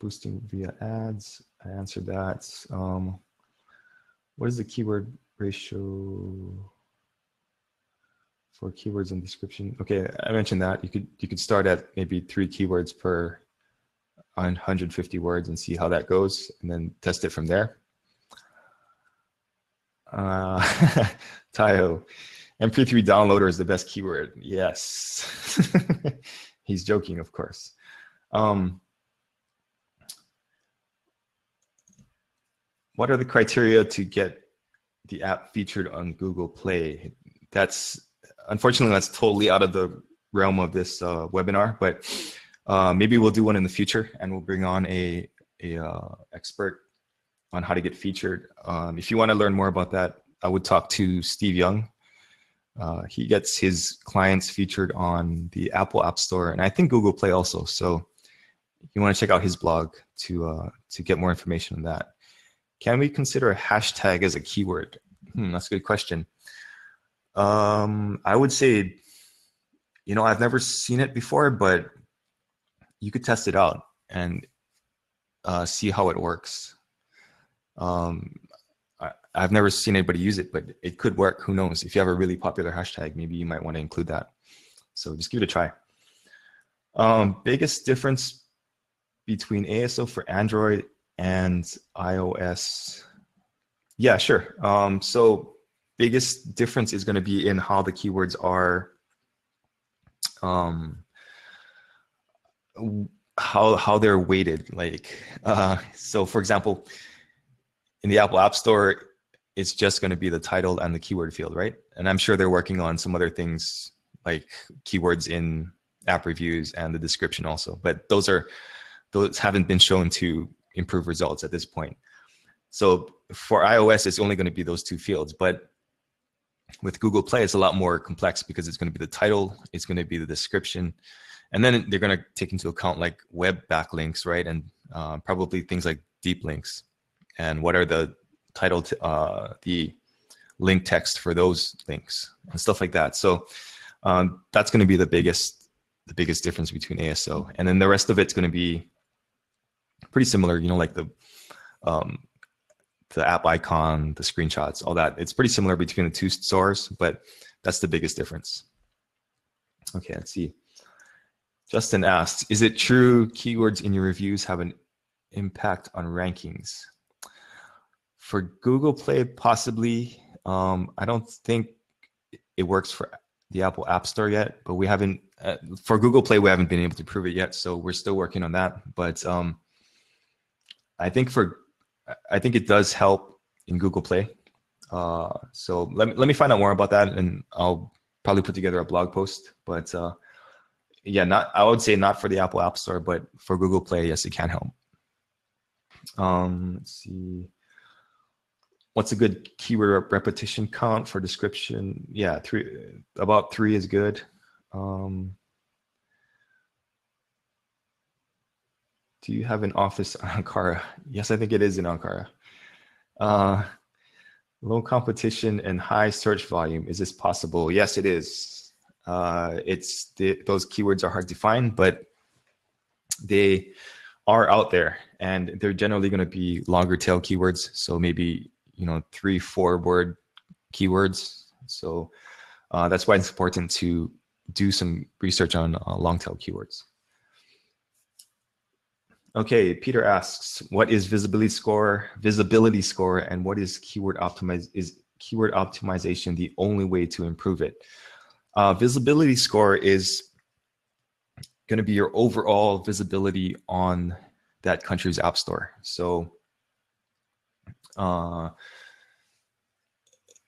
Speaker 1: Boosting via ads, I answered that. What is the keyword ratio for keywords and description? Okay, I mentioned that you could start at maybe 3 keywords per 150 words and see how that goes, and then test it from there. Tayo, MP3 downloader is the best keyword. Yes. He's joking, of course. What are the criteria to get the app featured on Google Play? Unfortunately, that's totally out of the realm of this webinar, but maybe we'll do one in the future, and we'll bring on a expert on how to get featured. If you want to learn more about that, I would talk to Steve Young. He gets his clients featured on the Apple App Store, and I think Google Play also. So you want to check out his blog to get more information on that. Can we consider a hashtag as a keyword? That's a good question. I would say, I've never seen it before, but you could test it out and see how it works. I've never seen anybody use it, but it could work. Who knows? If you have a really popular hashtag, maybe you might want to include that. So just give it a try. Biggest difference between ASO for Android and iOS? Yeah, sure. So biggest difference is going to be in how the keywords are, how they're weighted. So for example, in the Apple App Store, it's just going to be the title and the keyword field, right? And I'm sure they're working on some other things like keywords in app reviews and the description also, but those haven't been shown to improve results at this point. So for iOS, it's only going to be those 2 fields, but with Google Play, it's a lot more complex because it's going to be the title, it's going to be the description, and then they're going to take into account like web backlinks, right? And probably things like deep links, and what are the title, the link text for those links and stuff like that. So that's going to be the biggest difference between ASO, and then the rest of it's going to be pretty similar. Like the app icon, the screenshots, all that. It's pretty similar between the 2 stores, but that's the biggest difference. Okay, let's see. Justin asked, is it true keywords in your reviews have an impact on rankings? For Google Play, possibly. I don't think it works for the Apple App Store yet, but we haven't, for Google Play, we haven't been able to prove it yet. So we're still working on that. But I think it does help in Google Play. So let me find out more about that, and I'll probably put together a blog post. But yeah, I would say not for the Apple App Store, but for Google Play, yes, it can help. Let's see. What's a good keyword repetition count for description? Yeah, about 3 is good. Do you have an office in Ankara? Yes, I think it is in Ankara. Low competition and high search volume. Is this possible? Yes, it is. Those keywords are hard to find, but they are out there, and they're generally going to be longer tail keywords. So maybe 3-4 word keywords. So that's why it's important to do some research on long tail keywords. Okay, Peter asks, what is visibility score, and what is keyword optimization the only way to improve it? Visibility score is going to be your overall visibility on that country's app store. So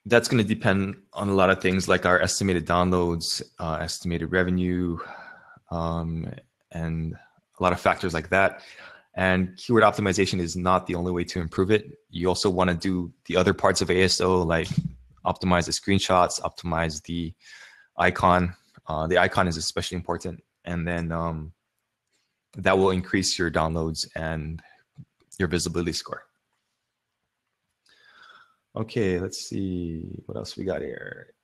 Speaker 1: that's going to depend on a lot of things like our estimated downloads, estimated revenue, and a lot of factors like that. And keyword optimization is not the only way to improve it. You also want to do the other parts of ASO, like optimize the screenshots, optimize the icon. The icon is especially important. And then that will increase your downloads and your visibility score. Okay, let's see what else we got here.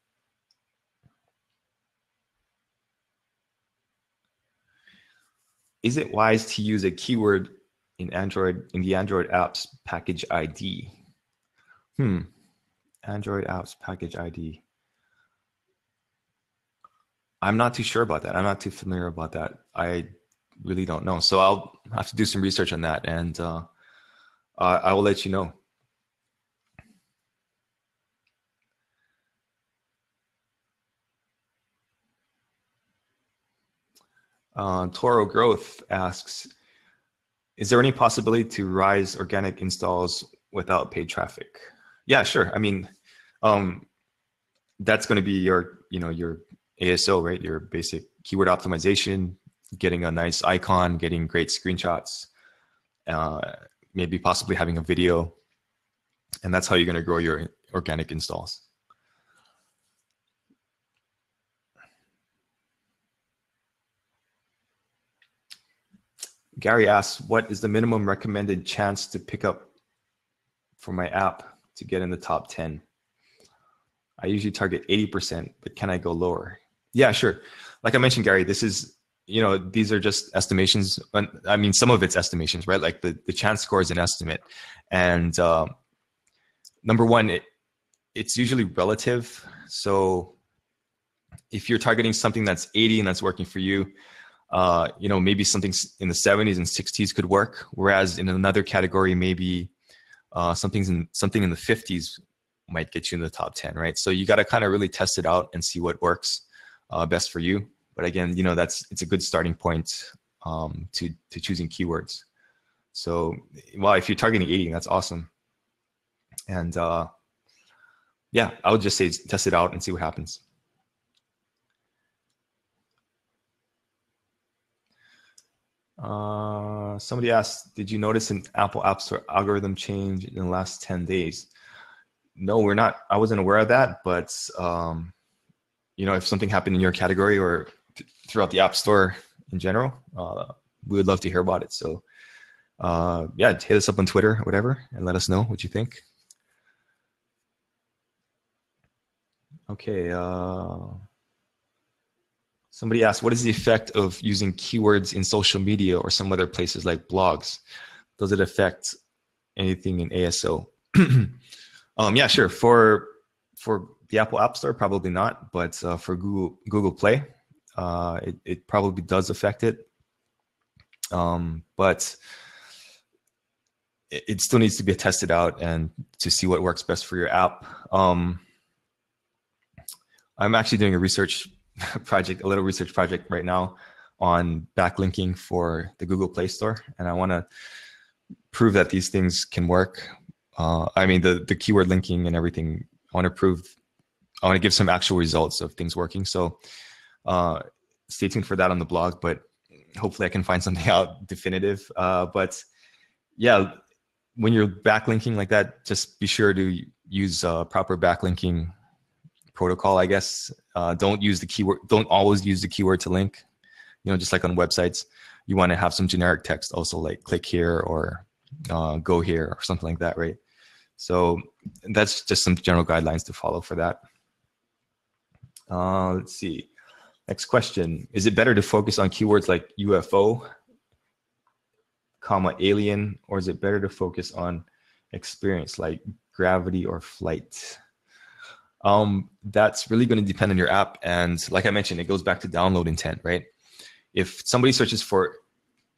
Speaker 1: Is it wise to use a keyword in the Android apps package ID? Android apps package ID. I'm not too sure about that. I'm not too familiar about that. I really don't know. So I'll have to do some research on that, and I will let you know. Toro Growth asks, is there any possibility to rise organic installs without paid traffic? Yeah, sure. I mean, that's going to be your, your ASO, right? Your basic keyword optimization, getting a nice icon, getting great screenshots, maybe possibly having a video. And that's how you're going to grow your organic installs. Gary asks, what is the minimum recommended chance to pick up for my app to get in the top 10? I usually target 80%, but can I go lower? Yeah, sure. Like I mentioned, Gary, this is, these are just estimations. I mean, some of it's estimations, right? Like the chance score is an estimate. And number one, it's usually relative. So if you're targeting something that's 80 and that's working for you, maybe something in the 70s and 60s could work. Whereas in another category, maybe something in the 50s might get you in the top 10, right? So you got to kind of really test it out and see what works best for you. But again, it's a good starting point to choosing keywords. So, well, if you're targeting 80, that's awesome. And yeah, I would just say test it out and see what happens. Somebody asked, did you notice an Apple App Store algorithm change in the last 10 days? No, we're not. I wasn't aware of that, but if something happened in your category or throughout the App Store in general, we would love to hear about it. So yeah, hit us up on Twitter or whatever and let us know what you think. Okay. Somebody asked, what is the effect of using keywords in social media or some other places like blogs? Does it affect anything in ASO? Yeah, sure. For the Apple App Store, probably not, but for Google Play, it probably does affect it. But it still needs to be tested out and to see what works best for your app. I'm actually doing a little research project right now on backlinking for the Google Play Store, and I want to prove that these things can work. I mean, the keyword linking and everything, I want to give some actual results of things working. So stay tuned for that on the blog, but hopefully I can find something out definitive. But yeah, when you're backlinking like that, just be sure to use proper backlinking protocol, I guess. Don't always use the keyword to link. Just like on websites, you want to have some generic text also, like click here or go here or something like that, right? So that's just some general guidelines to follow for that. Let's see. Next question. Is it better to focus on keywords like UFO, alien, or is it better to focus on experience like gravity or flight? That's really going to depend on your app. And like I mentioned, it goes back to download intent, right? If somebody searches for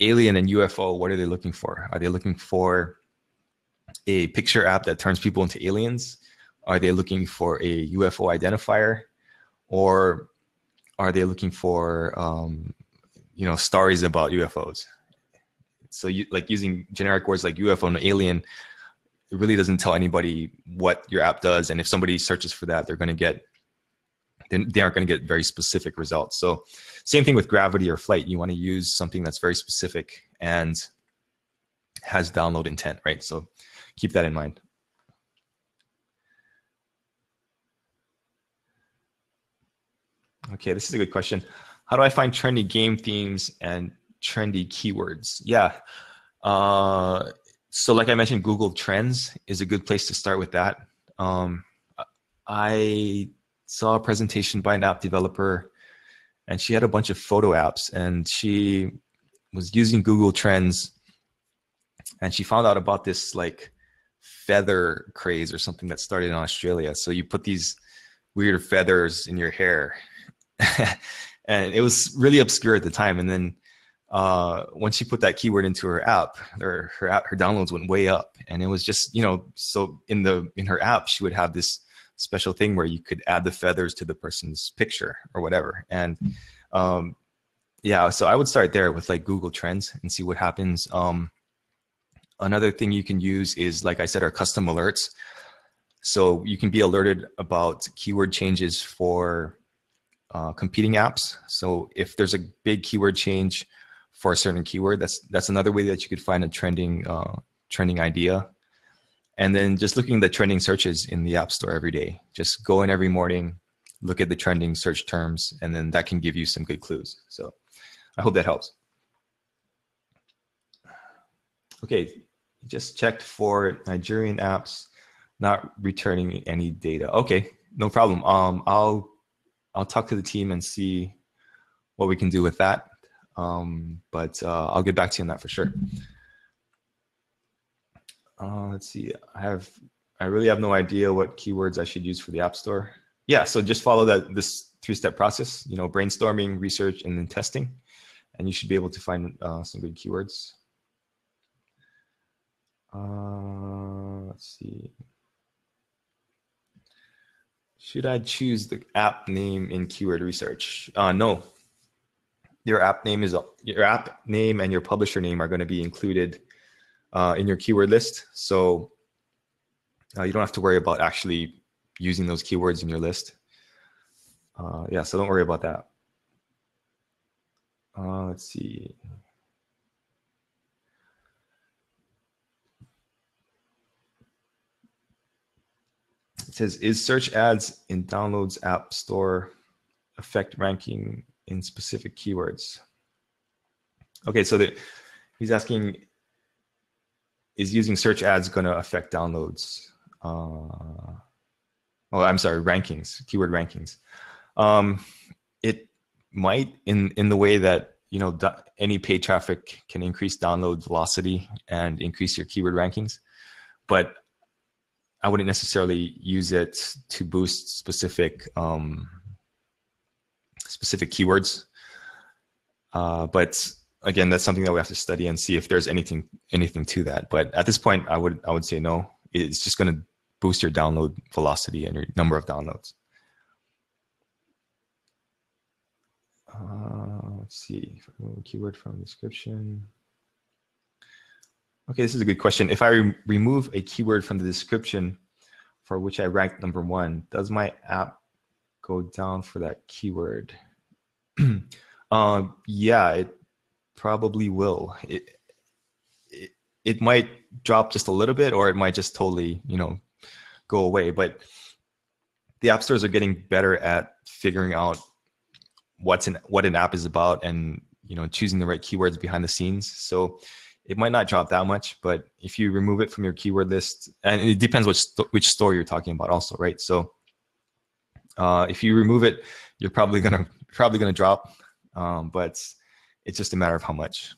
Speaker 1: alien and UFO, what are they looking for? Are they looking for a picture app that turns people into aliens? Are they looking for a UFO identifier? Or are they looking for, stories about UFOs? So using generic words like UFO and alien, it really doesn't tell anybody what your app does. And if somebody searches for that, they aren't going to get very specific results. So same thing with gravity or flight. You want to use something that's very specific and has download intent, right? So keep that in mind. Okay, this is a good question. How do I find trendy game themes and trendy keywords? Yeah. So like I mentioned, Google Trends is a good place to start with that. I saw a presentation by an app developer, and she had a bunch of photo apps, and she was using Google Trends, and she found out about this like feather craze or something that started in Australia. So you put these weird feathers in your hair. And it was really obscure at the time. And then once she put that keyword into her app, her downloads went way up. And it was just, so in her app, she would have this special thing where you could add the feathers to the person's picture or whatever. And yeah, so I would start there with like Google Trends and see what happens. Another thing you can use is, like I said, our custom alerts. So you can be alerted about keyword changes for competing apps. So if there's a big keyword change for a certain keyword, that's another way that you could find a trending idea. And then just looking at the trending searches in the App Store every day. Just go in every morning, look at the trending search terms, and then that can give you some good clues. So I hope that helps. Okay, just checked for Nigerian apps not returning any data. Okay, no problem. I'll talk to the team and see what we can do with that. But I'll get back to you on that for sure. Let's see. I really have no idea what keywords I should use for the App Store. Yeah, so just follow this 3-step process. Brainstorming, research, and then testing, and you should be able to find some good keywords. Let's see. Should I choose the app name in keyword research? No. Your app name and your publisher name are going to be included in your keyword list. So you don't have to worry about actually using those keywords in your list. Yeah, so don't worry about that. Let's see. It says, is search ads in Downloads App Store affect ranking in specific keywords? Okay, so he's asking, is using search ads going to affect downloads? Oh, I'm sorry, rankings, keyword rankings. It might in the way that, any paid traffic can increase download velocity and increase your keyword rankings, but I wouldn't necessarily use it to boost specific keywords. But again, that's something that we have to study and see if there's anything to that. But at this point, I would say no. It's just going to boost your download velocity and your number of downloads. Let's see, keyword from description. Okay, this is a good question. If I remove a keyword from the description for which I ranked number 1, does my app go down for that keyword? Yeah, it probably will. It might drop just a little bit, or it might just totally, go away. But the app stores are getting better at figuring out what an app is about, and choosing the right keywords behind the scenes. So it might not drop that much, but if you remove it from your keyword list, and it depends which store you're talking about also, right? So if you remove it, you're probably gonna drop, but it's just a matter of how much.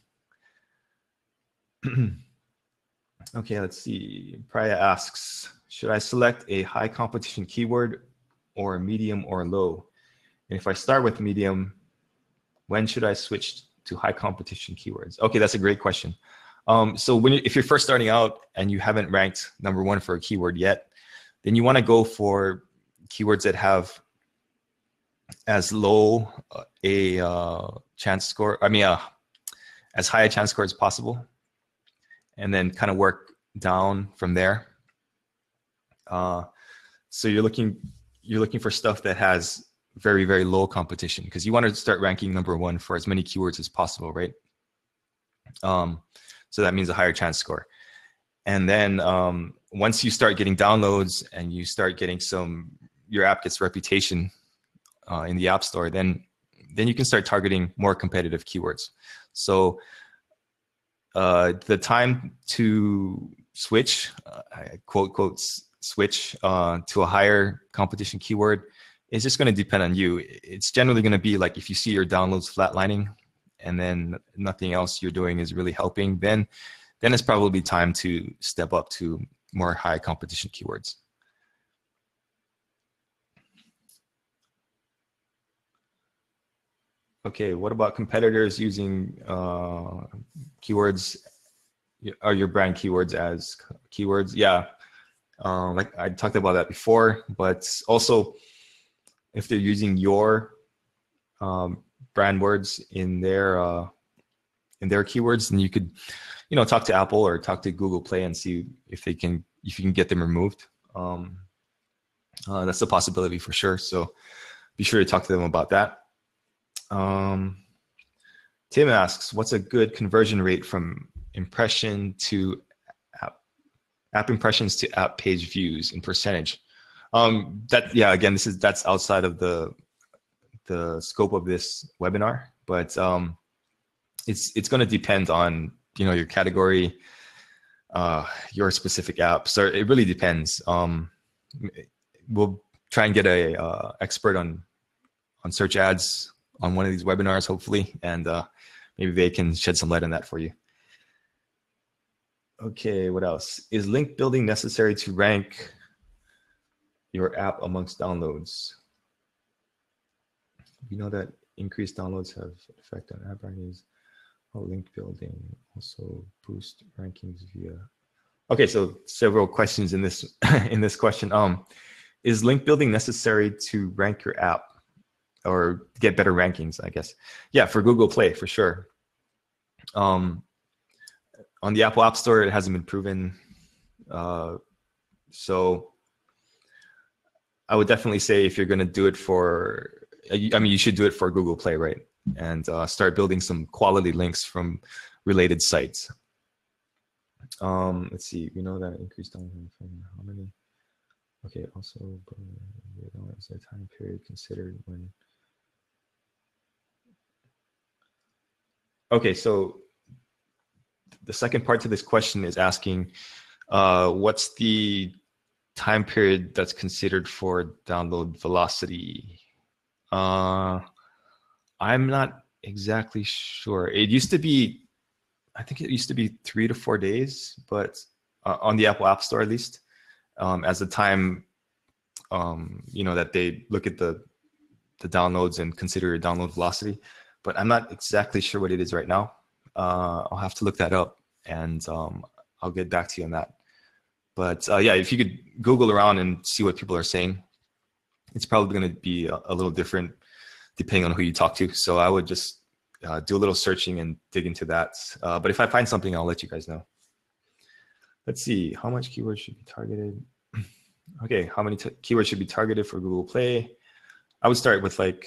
Speaker 1: Okay, let's see. Priya asks, should I select a high competition keyword or a medium or low? And if I start with medium, when should I switch to high competition keywords? Okay, that's a great question. So if you're first starting out and you haven't ranked number 1 for a keyword yet, then you want to go for keywords that have as low a chance score, as high a chance score as possible, and then kind of work down from there. So you're looking for stuff that has very, very low competition, because you want to start ranking number 1 for as many keywords as possible, right? So that means a higher chance score. And then once you start getting downloads and you start getting your app gets reputation in the App Store, then you can start targeting more competitive keywords. So the time to switch, quote, switch to a higher competition keyword is just going to depend on you. It's generally going to be like if you see your downloads flatlining and then nothing else you're doing is really helping, then it's probably time to step up to more high competition keywords. Okay, what about competitors using keywords, or your brand keywords as keywords? Yeah, like I talked about that before, but also if they're using your brand words in their keywords, then you could, talk to Apple or talk to Google Play and see if you can get them removed. That's a possibility for sure. So be sure to talk to them about that. Tim asks, what's a good conversion rate from impression to app impressions to app page views in percentage? Again, that's outside of the scope of this webinar, but it's going to depend on your category, your specific app. So it really depends. We'll try and get a expert on search ads on one of these webinars, hopefully, and maybe they can shed some light on that for you. Okay, what else? Is link building necessary to rank your app amongst downloads? We know that increased downloads have effect on app rankings. Link building also boost rankings via. Okay, so several questions in this in this question. Is link building necessary to rank your app or get better rankings? I guess. Yeah, for Google Play for sure. On the Apple App Store, it hasn't been proven. So I would definitely say if you're going to do it for, you should do it for Google Play, right? And start building some quality links from related sites. Let's see, we know that increased download from how many? Okay, also, is there a time period considered when? Okay, so the second part to this question is asking, what's the time period that's considered for download velocity? I'm not exactly sure. It used to be, I think it used to be 3 to 4 days, but on the Apple App Store at least, as the time, that they look at the downloads and consider your download velocity. But I'm not exactly sure what it is right now. I'll have to look that up, and I'll get back to you on that. But yeah, if you could Google around and see what people are saying, it's probably going to be a little different depending on who you talk to. So I would just do a little searching and dig into that. But if I find something, I'll let you guys know. Let's see, how much keywords should be targeted? Okay, how many keywords should be targeted for Google Play? I would start with 3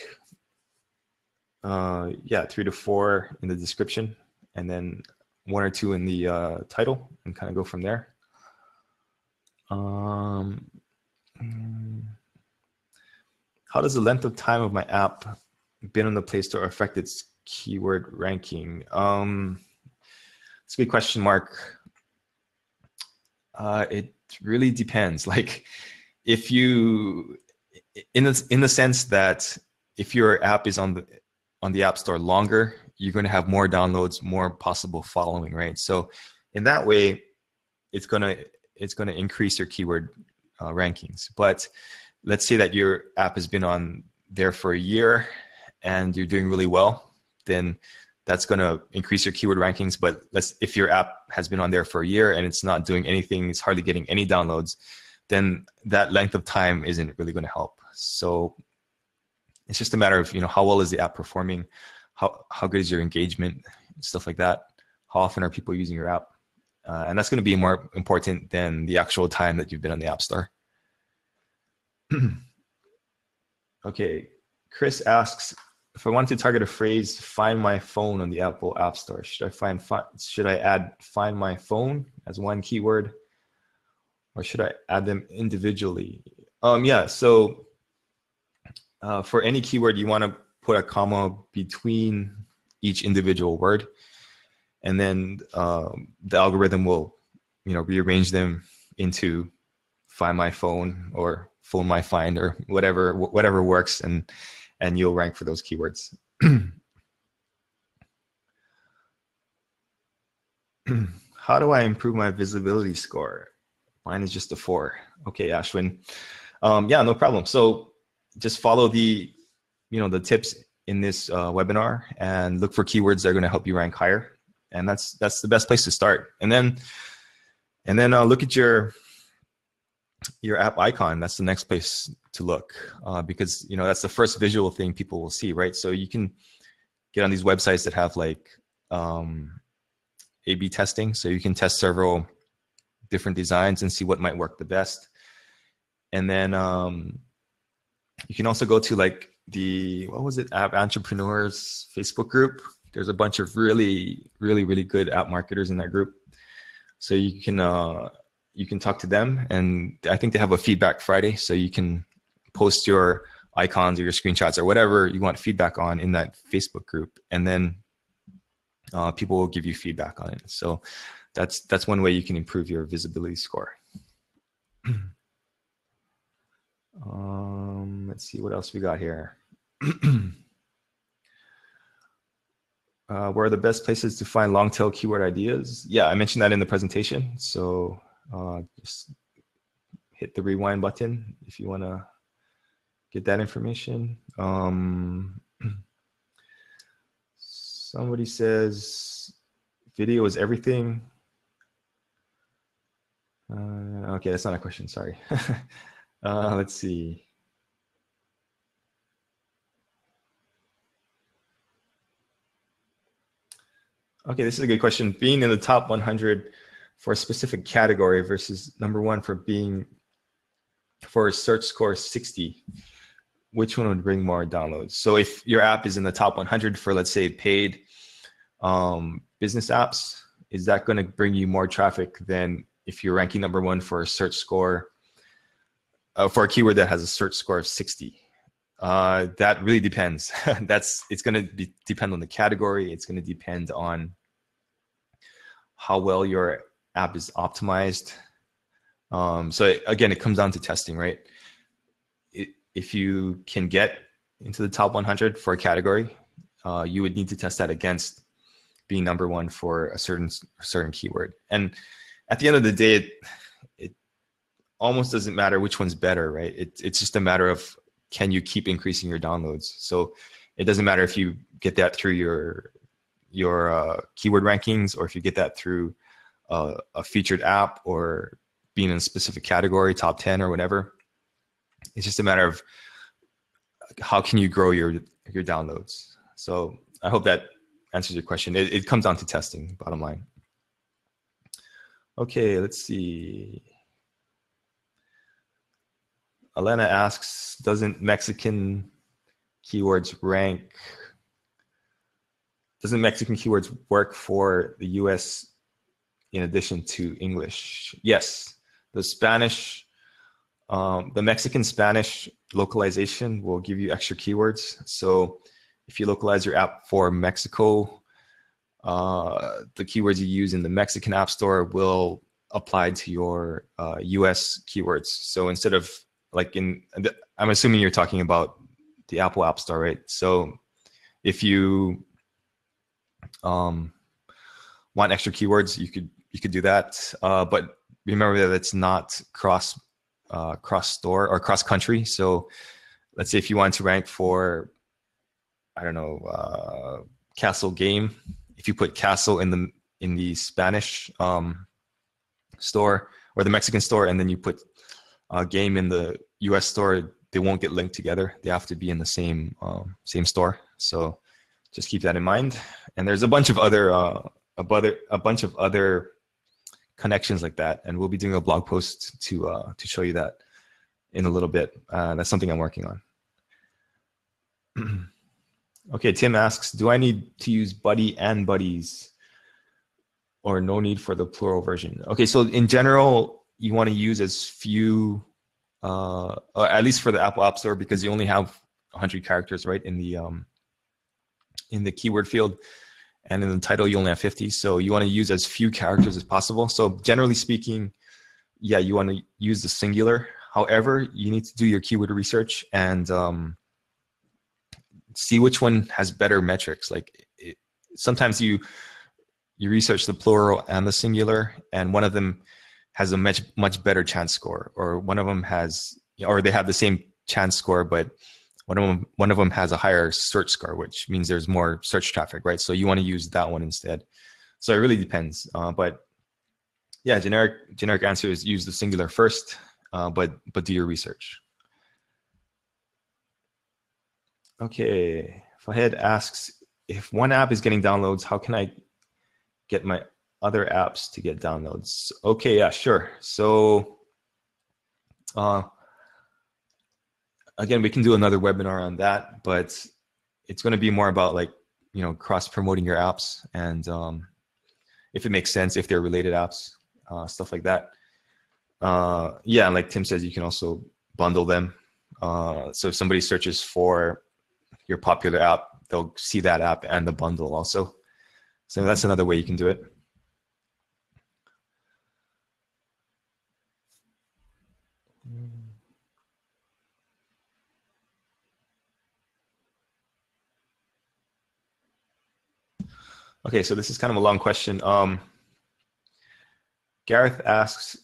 Speaker 1: to 4 in the description, and then 1 or 2 in the title, and kind of go from there. How does the length of time of my app been on the Play Store affect its keyword ranking? It's a good question, Mark. It really depends. Like, if you, in the sense that if your app is on the App Store longer, you're going to have more downloads, more possible following, right? So in that way, it's going to increase your keyword rankings. But let's say that your app has been on there for a year and you're doing really well, then that's going to increase your keyword rankings. But if your app has been on there for a year and it's not doing anything, it's hardly getting any downloads, then that length of time isn't really going to help. So it's just a matter of, how well is the app performing? How good is your engagement? Stuff like that. How often are people using your app? And that's going to be more important than the actual time that you've been on the App Store. Okay, Chris asks, if I want to target a phrase, find my phone on the Apple App Store, should I add find my phone as one keyword, or should I add them individually? Yeah, so for any keyword, you want to put a comma between each individual word, and then the algorithm will, rearrange them into find my phone or phone my find or whatever works, and you'll rank for those keywords. How do I improve my visibility score? Mine is just a 4. Okay, Ashwin. Yeah, no problem. So just follow the tips in this webinar and look for keywords that are going to help you rank higher. And that's the best place to start. And then look at your app icon. That's the next place to look, because that's the first visual thing people will see, right? So you can get on these websites that have like A/B testing, so you can test several different designs and see what might work the best. And then you can also go to like the App Entrepreneurs Facebook group. There's a bunch of really good app marketers in that group, so you can talk to them. And I think they have a feedback Friday, so you can post your icons or your screenshots or whatever you want feedback on in that Facebook group, and then people will give you feedback on it. So that's one way you can improve your visibility score. Let's see what else we got here. Where are the best places to find long tail keyword ideas? Yeah, I mentioned that in the presentation. So just hit the rewind button if you want to get that information. Somebody says video is everything. Okay, that's not a question, sorry. Let's see. Okay, this is a good question. Being in the top 100 for a specific category versus #1 for a search score 60, which one would bring more downloads? So if your app is in the top 100 for, let's say, paid business apps, is that going to bring you more traffic than if you're ranking #1 for a search score, for a keyword that has a search score of 60? That really depends. It's going to depend on the category. It's going to depend on how well your app is optimized. So again, it comes down to testing, right? If you can get into the top 100 for a category, you would need to test that against being #1 for a certain keyword. And at the end of the day, it almost doesn't matter which one's better, right? It's just a matter of, can you keep increasing your downloads? So it doesn't matter if you get that through your keyword rankings, or if you get that through a featured app, or being in a specific category, top 10 or whatever. It's just a matter of how can you grow your downloads. So I hope that answers your question. It comes down to testing, bottom line. Okay, let's see. Elena asks, doesn't Mexican keywords work for the US in addition to English? Yes, the Mexican Spanish localization will give you extra keywords. So if you localize your app for Mexico, the keywords you use in the Mexican App Store will apply to your US keywords. So instead of I'm assuming you're talking about the Apple App Store, right? So if you want extra keywords, you could do that. But remember that it's not cross store or cross country. So let's say if you want to rank for, I don't know, Castle game, if you put Castle in the Spanish store or the Mexican store, and then you put game in the US store, they won't get linked together. They have to be in the same store. So just keep that in mind. And there's a bunch of other connections like that, and we'll be doing a blog post to show you that in a little bit. That's something I'm working on. Okay, Tim asks, do I need to use buddy and buddies, or no need for the plural version? Okay, so in general, you want to use as few, at least for the Apple App Store, because you only have 100 characters, right, in the keyword field, and in the title you only have 50. So you want to use as few characters as possible. So generally speaking, yeah, you want to use the singular. However, you need to do your keyword research and see which one has better metrics. Sometimes you research the plural and the singular, and one of them has a much better chance score, or one of them has, or they have the same chance score, but one of them has a higher search score, which means there's more search traffic, right? So you want to use that one instead. So it really depends. But yeah, generic answer is use the singular first, but do your research. Okay, Fahed asks, if one app is getting downloads, how can I get my other apps to get downloads? Okay, yeah, sure. So again, we can do another webinar on that, but it's going to be more about like, cross promoting your apps, and if it makes sense, if they're related apps, stuff like that. Yeah, and like Tim says, you can also bundle them. So if somebody searches for your popular app, they'll see that app and the bundle also. So that's another way you can do it. Okay, so this is kind of a long question. Gareth asks,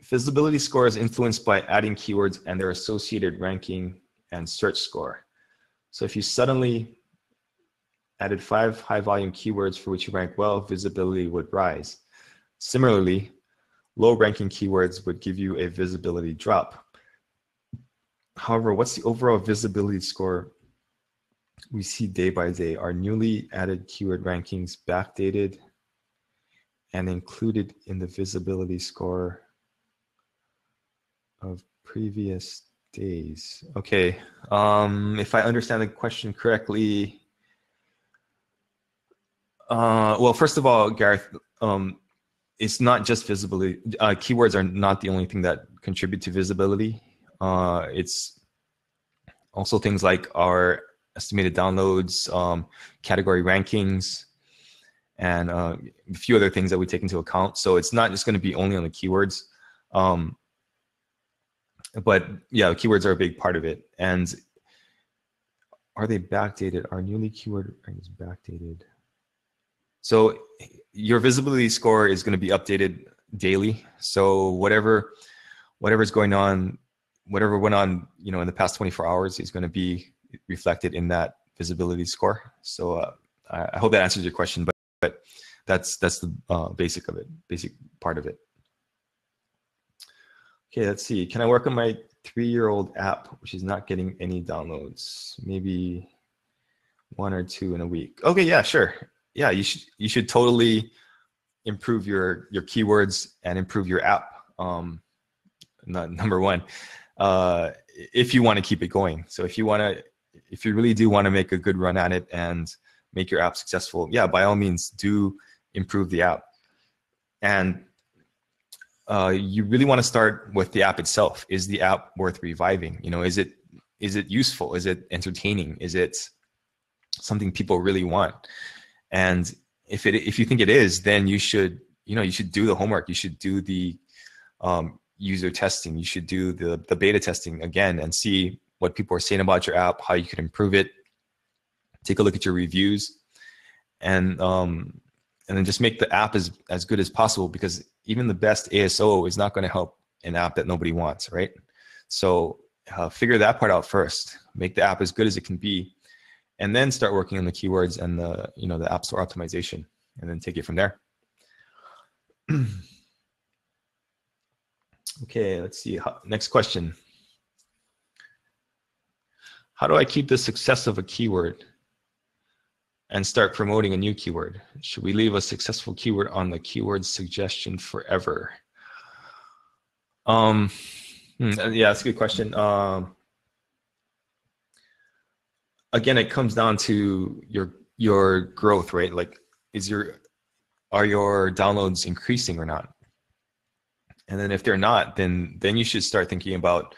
Speaker 1: visibility score is influenced by adding keywords and their associated ranking and search score. So if you suddenly added 5 high volume keywords for which you rank well, visibility would rise. Similarly, low ranking keywords would give you a visibility drop. However, what's the overall visibility score we see day by day? Are newly added keyword rankings backdated and included in the visibility score of previous days? Okay, if I understand the question correctly, well, first of all, Gareth, it's not just visibility. Keywords are not the only thing that contribute to visibility. It's also things like our estimated downloads, category rankings, and a few other things that we take into account. So it's not just going to be only on the keywords. But yeah, keywords are a big part of it. And are they backdated? Are newly keyword rankings backdated? So your visibility score is going to be updated daily. So whatever's going on, whatever went on, in the past 24 hours is going to be reflected in that visibility score. So I hope that answers your question, but that's the basic part of it. Okay, let's see. Can I work on my 3-year-old app, which is not getting any downloads? Maybe 1 or 2 in a week. Okay, yeah, sure. Yeah, you should totally improve your keywords and improve your app. Number one, if you want to keep it going. So if you really do want to make a good run at it and make your app successful, yeah, by all means, do improve the app. And you really want to start with the app itself. Is the app worth reviving? Is it useful? Is it entertaining? Is it something people really want? And if you think it is, then you should do the homework. You should do the user testing. You should do the beta testing again and see what people are saying about your app, how you could improve it. Take a look at your reviews, and then just make the app as good as possible, because even the best ASO is not going to help an app that nobody wants, right? So figure that part out first. Make the app as good as it can be, and then start working on the keywords and the App Store optimization, and then take it from there. Okay, let's see. Next question. How do I keep the success of a keyword and start promoting a new keyword? Should we leave a successful keyword on the keyword suggestion forever? Yeah, that's a good question. Again, it comes down to your growth, right? Like, are your downloads increasing or not? And then if they're not, then you should start thinking about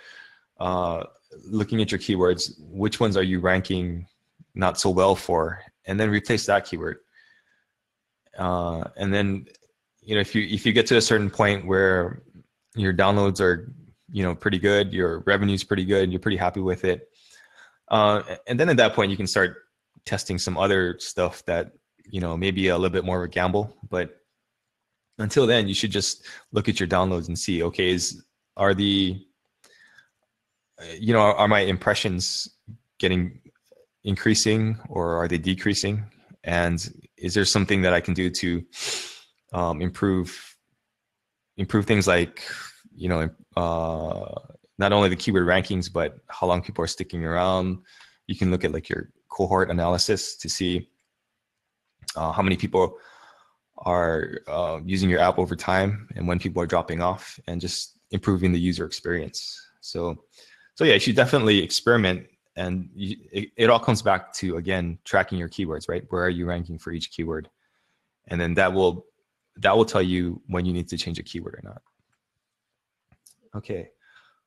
Speaker 1: looking at your keywords. Which ones are you ranking not so well for? And then replace that keyword. And then, if you get to a certain point where your downloads are, pretty good, your revenue's pretty good, you're pretty happy with it. And then at that point, you can start testing some other stuff that, may be a little bit more of a gamble, but until then, you should just look at your downloads and see, okay, are my impressions getting increasing or are they decreasing? And is there something that I can do to improve things like, not only the keyword rankings, but how long people are sticking around. You can look at like your cohort analysis to see how many people are using your app over time and when people are dropping off, and just improving the user experience. So yeah, you should definitely experiment. And it all comes back to, again, tracking your keywords, right? Where are you ranking for each keyword? And then that will tell you when you need to change a keyword or not. Okay.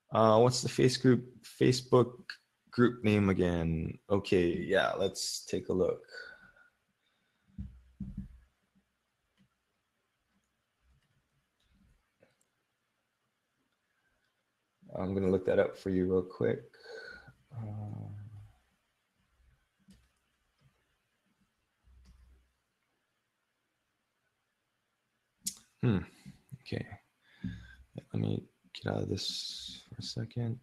Speaker 1: What's the Facebook group name again? Okay, yeah, let's take a look. I'm going to look that up for you real quick. Okay. Let me get out of this for a second.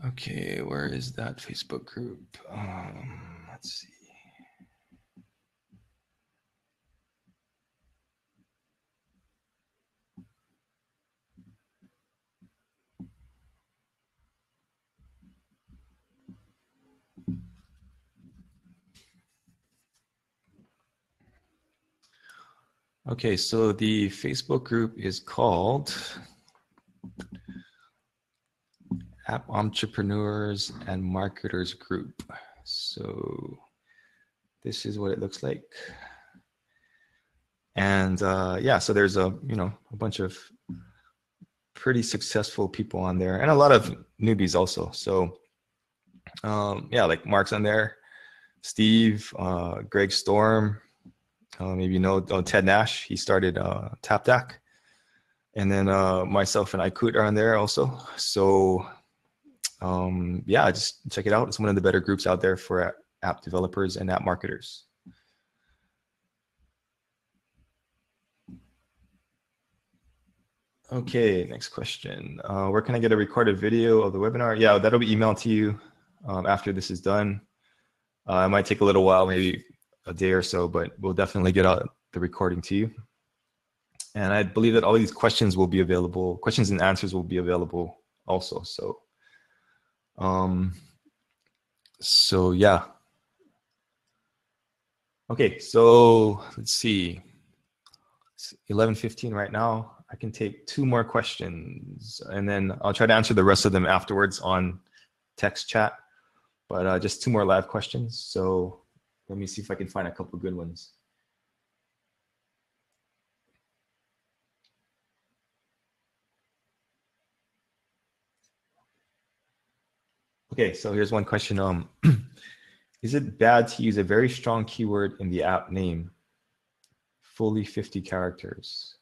Speaker 1: Okay, where is that Facebook group? Let's see. Okay, so the Facebook group is called App Entrepreneurs and Marketers Group. So this is what it looks like. And yeah, so there's a bunch of pretty successful people on there, and a lot of newbies also. So yeah, like Mark's on there, Steve, Greg Storm, maybe you know Ted Nash. He started TapDAC. And then myself and Ikut are on there also. So yeah, just check it out. It's one of the better groups out there for app developers and app marketers. Okay, next question. Where can I get a recorded video of the webinar? Yeah, that'll be emailed to you after this is done. It might take a little while, maybe a day or so, but we'll definitely get out the recording to you. And I believe that all these questions will be available. Questions and answers will be available also. So yeah. Okay, so let's see. It's 11:15 right now. I can take 2 more questions, and then I'll try to answer the rest of them afterwards on text chat. But just 2 more live questions. So let me see if I can find a couple good ones. Okay, so here's one question. Is it bad to use a very strong keyword in the app name, fully 50 characters?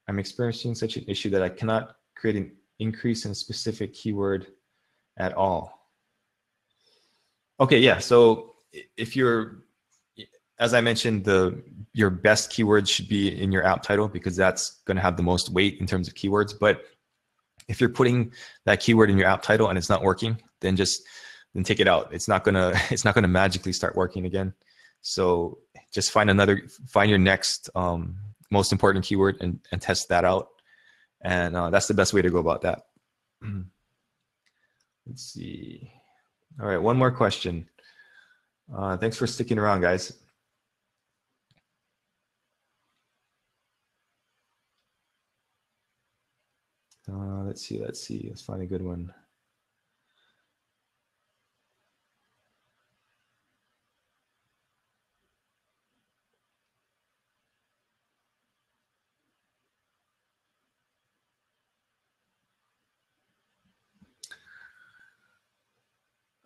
Speaker 1: I'm experiencing such an issue that I cannot create an increase in a specific keyword at all. Okay, yeah, so if you're, as I mentioned, your best keywords should be in your app title, because that's going to have the most weight in terms of keywords. But if you're putting that keyword in your app title and it's not working, then take it out. It's not gonna magically start working again. So just find your next most important keyword and test that out. And that's the best way to go about that. Let's see. All right, one more question. Thanks for sticking around, guys. Let's see. Let's find a good one.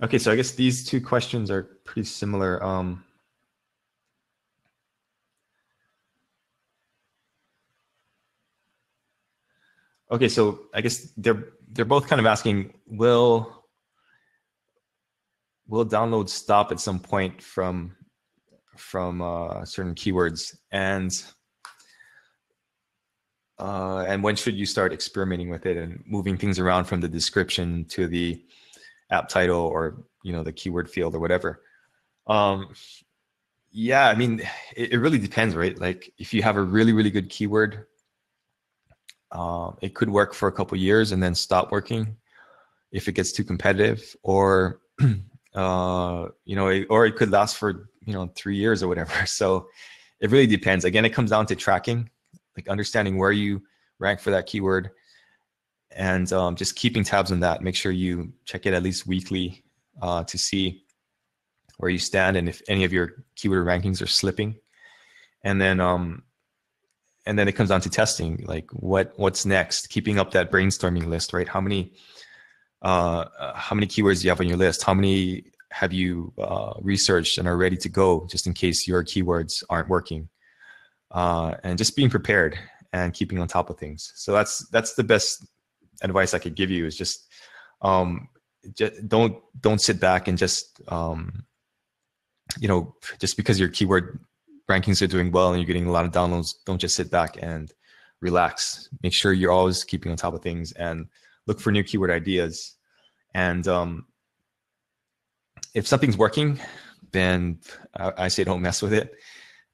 Speaker 1: Okay, so I guess these 2 questions are pretty similar. Okay, so I guess they're both kind of asking, will download stop at some point from certain keywords, and when should you start experimenting with it and moving things around from the description to the app title, or the keyword field or whatever. Yeah, I mean, it really depends, right? Like if you have a really, really good keyword, it could work for a couple years and then stop working if it gets too competitive, or or it could last for 3 years or whatever. So it really depends. Again, it comes down to tracking, like understanding where you rank for that keyword, and just keeping tabs on that. Make sure you check it at least weekly to see where you stand and if any of your keyword rankings are slipping. And then it comes down to testing, like what's next, keeping up that brainstorming list, right? How many keywords do you have on your list? How many have you researched and are ready to go just in case your keywords aren't working? And just being prepared and keeping on top of things. So that's the best advice I could give you, is just don't sit back and just just because your keyword rankings are doing well and you're getting a lot of downloads, don't just sit back and relax. Make sure you're always keeping on top of things and look for new keyword ideas. And if something's working, then I say don't mess with it.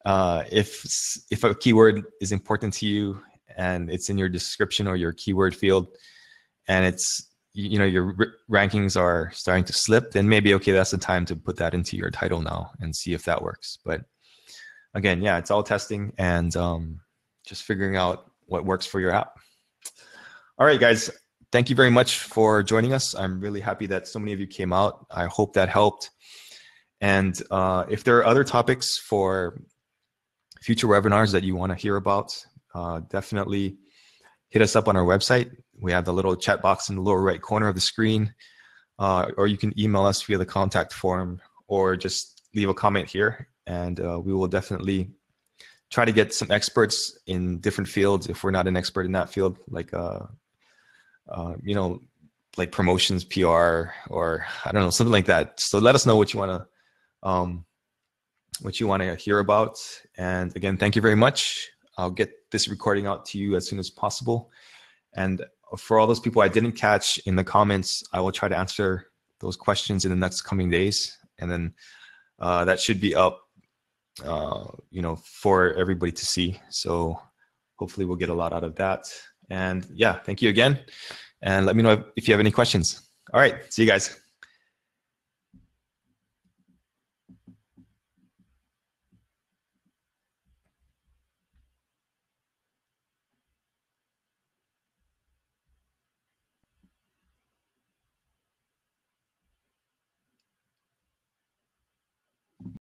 Speaker 1: If a keyword is important to you and it's in your description or your keyword field, and it's your rankings are starting to slip, then maybe, okay, that's the time to put that into your title now and see if that works. But again, yeah, it's all testing and just figuring out what works for your app. All right, guys, thank you very much for joining us. I'm really happy that so many of you came out. I hope that helped. And if there are other topics for future webinars that you want to hear about, definitely hit us up on our website. We have the little chat box in the lower right corner of the screen, or you can email us via the contact form, or just leave a comment here, and we will definitely try to get some experts in different fields if we're not an expert in that field, like like promotions, PR, or I don't know, something like that. So let us know what you want to hear about. And again, thank you very much. I'll get this recording out to you as soon as possible. And for all those people I didn't catch in the comments, I will try to answer those questions in the next coming days. And then that should be up, for everybody to see. So hopefully we'll get a lot out of that. And yeah, thank you again. And let me know if you have any questions. All right, see you guys.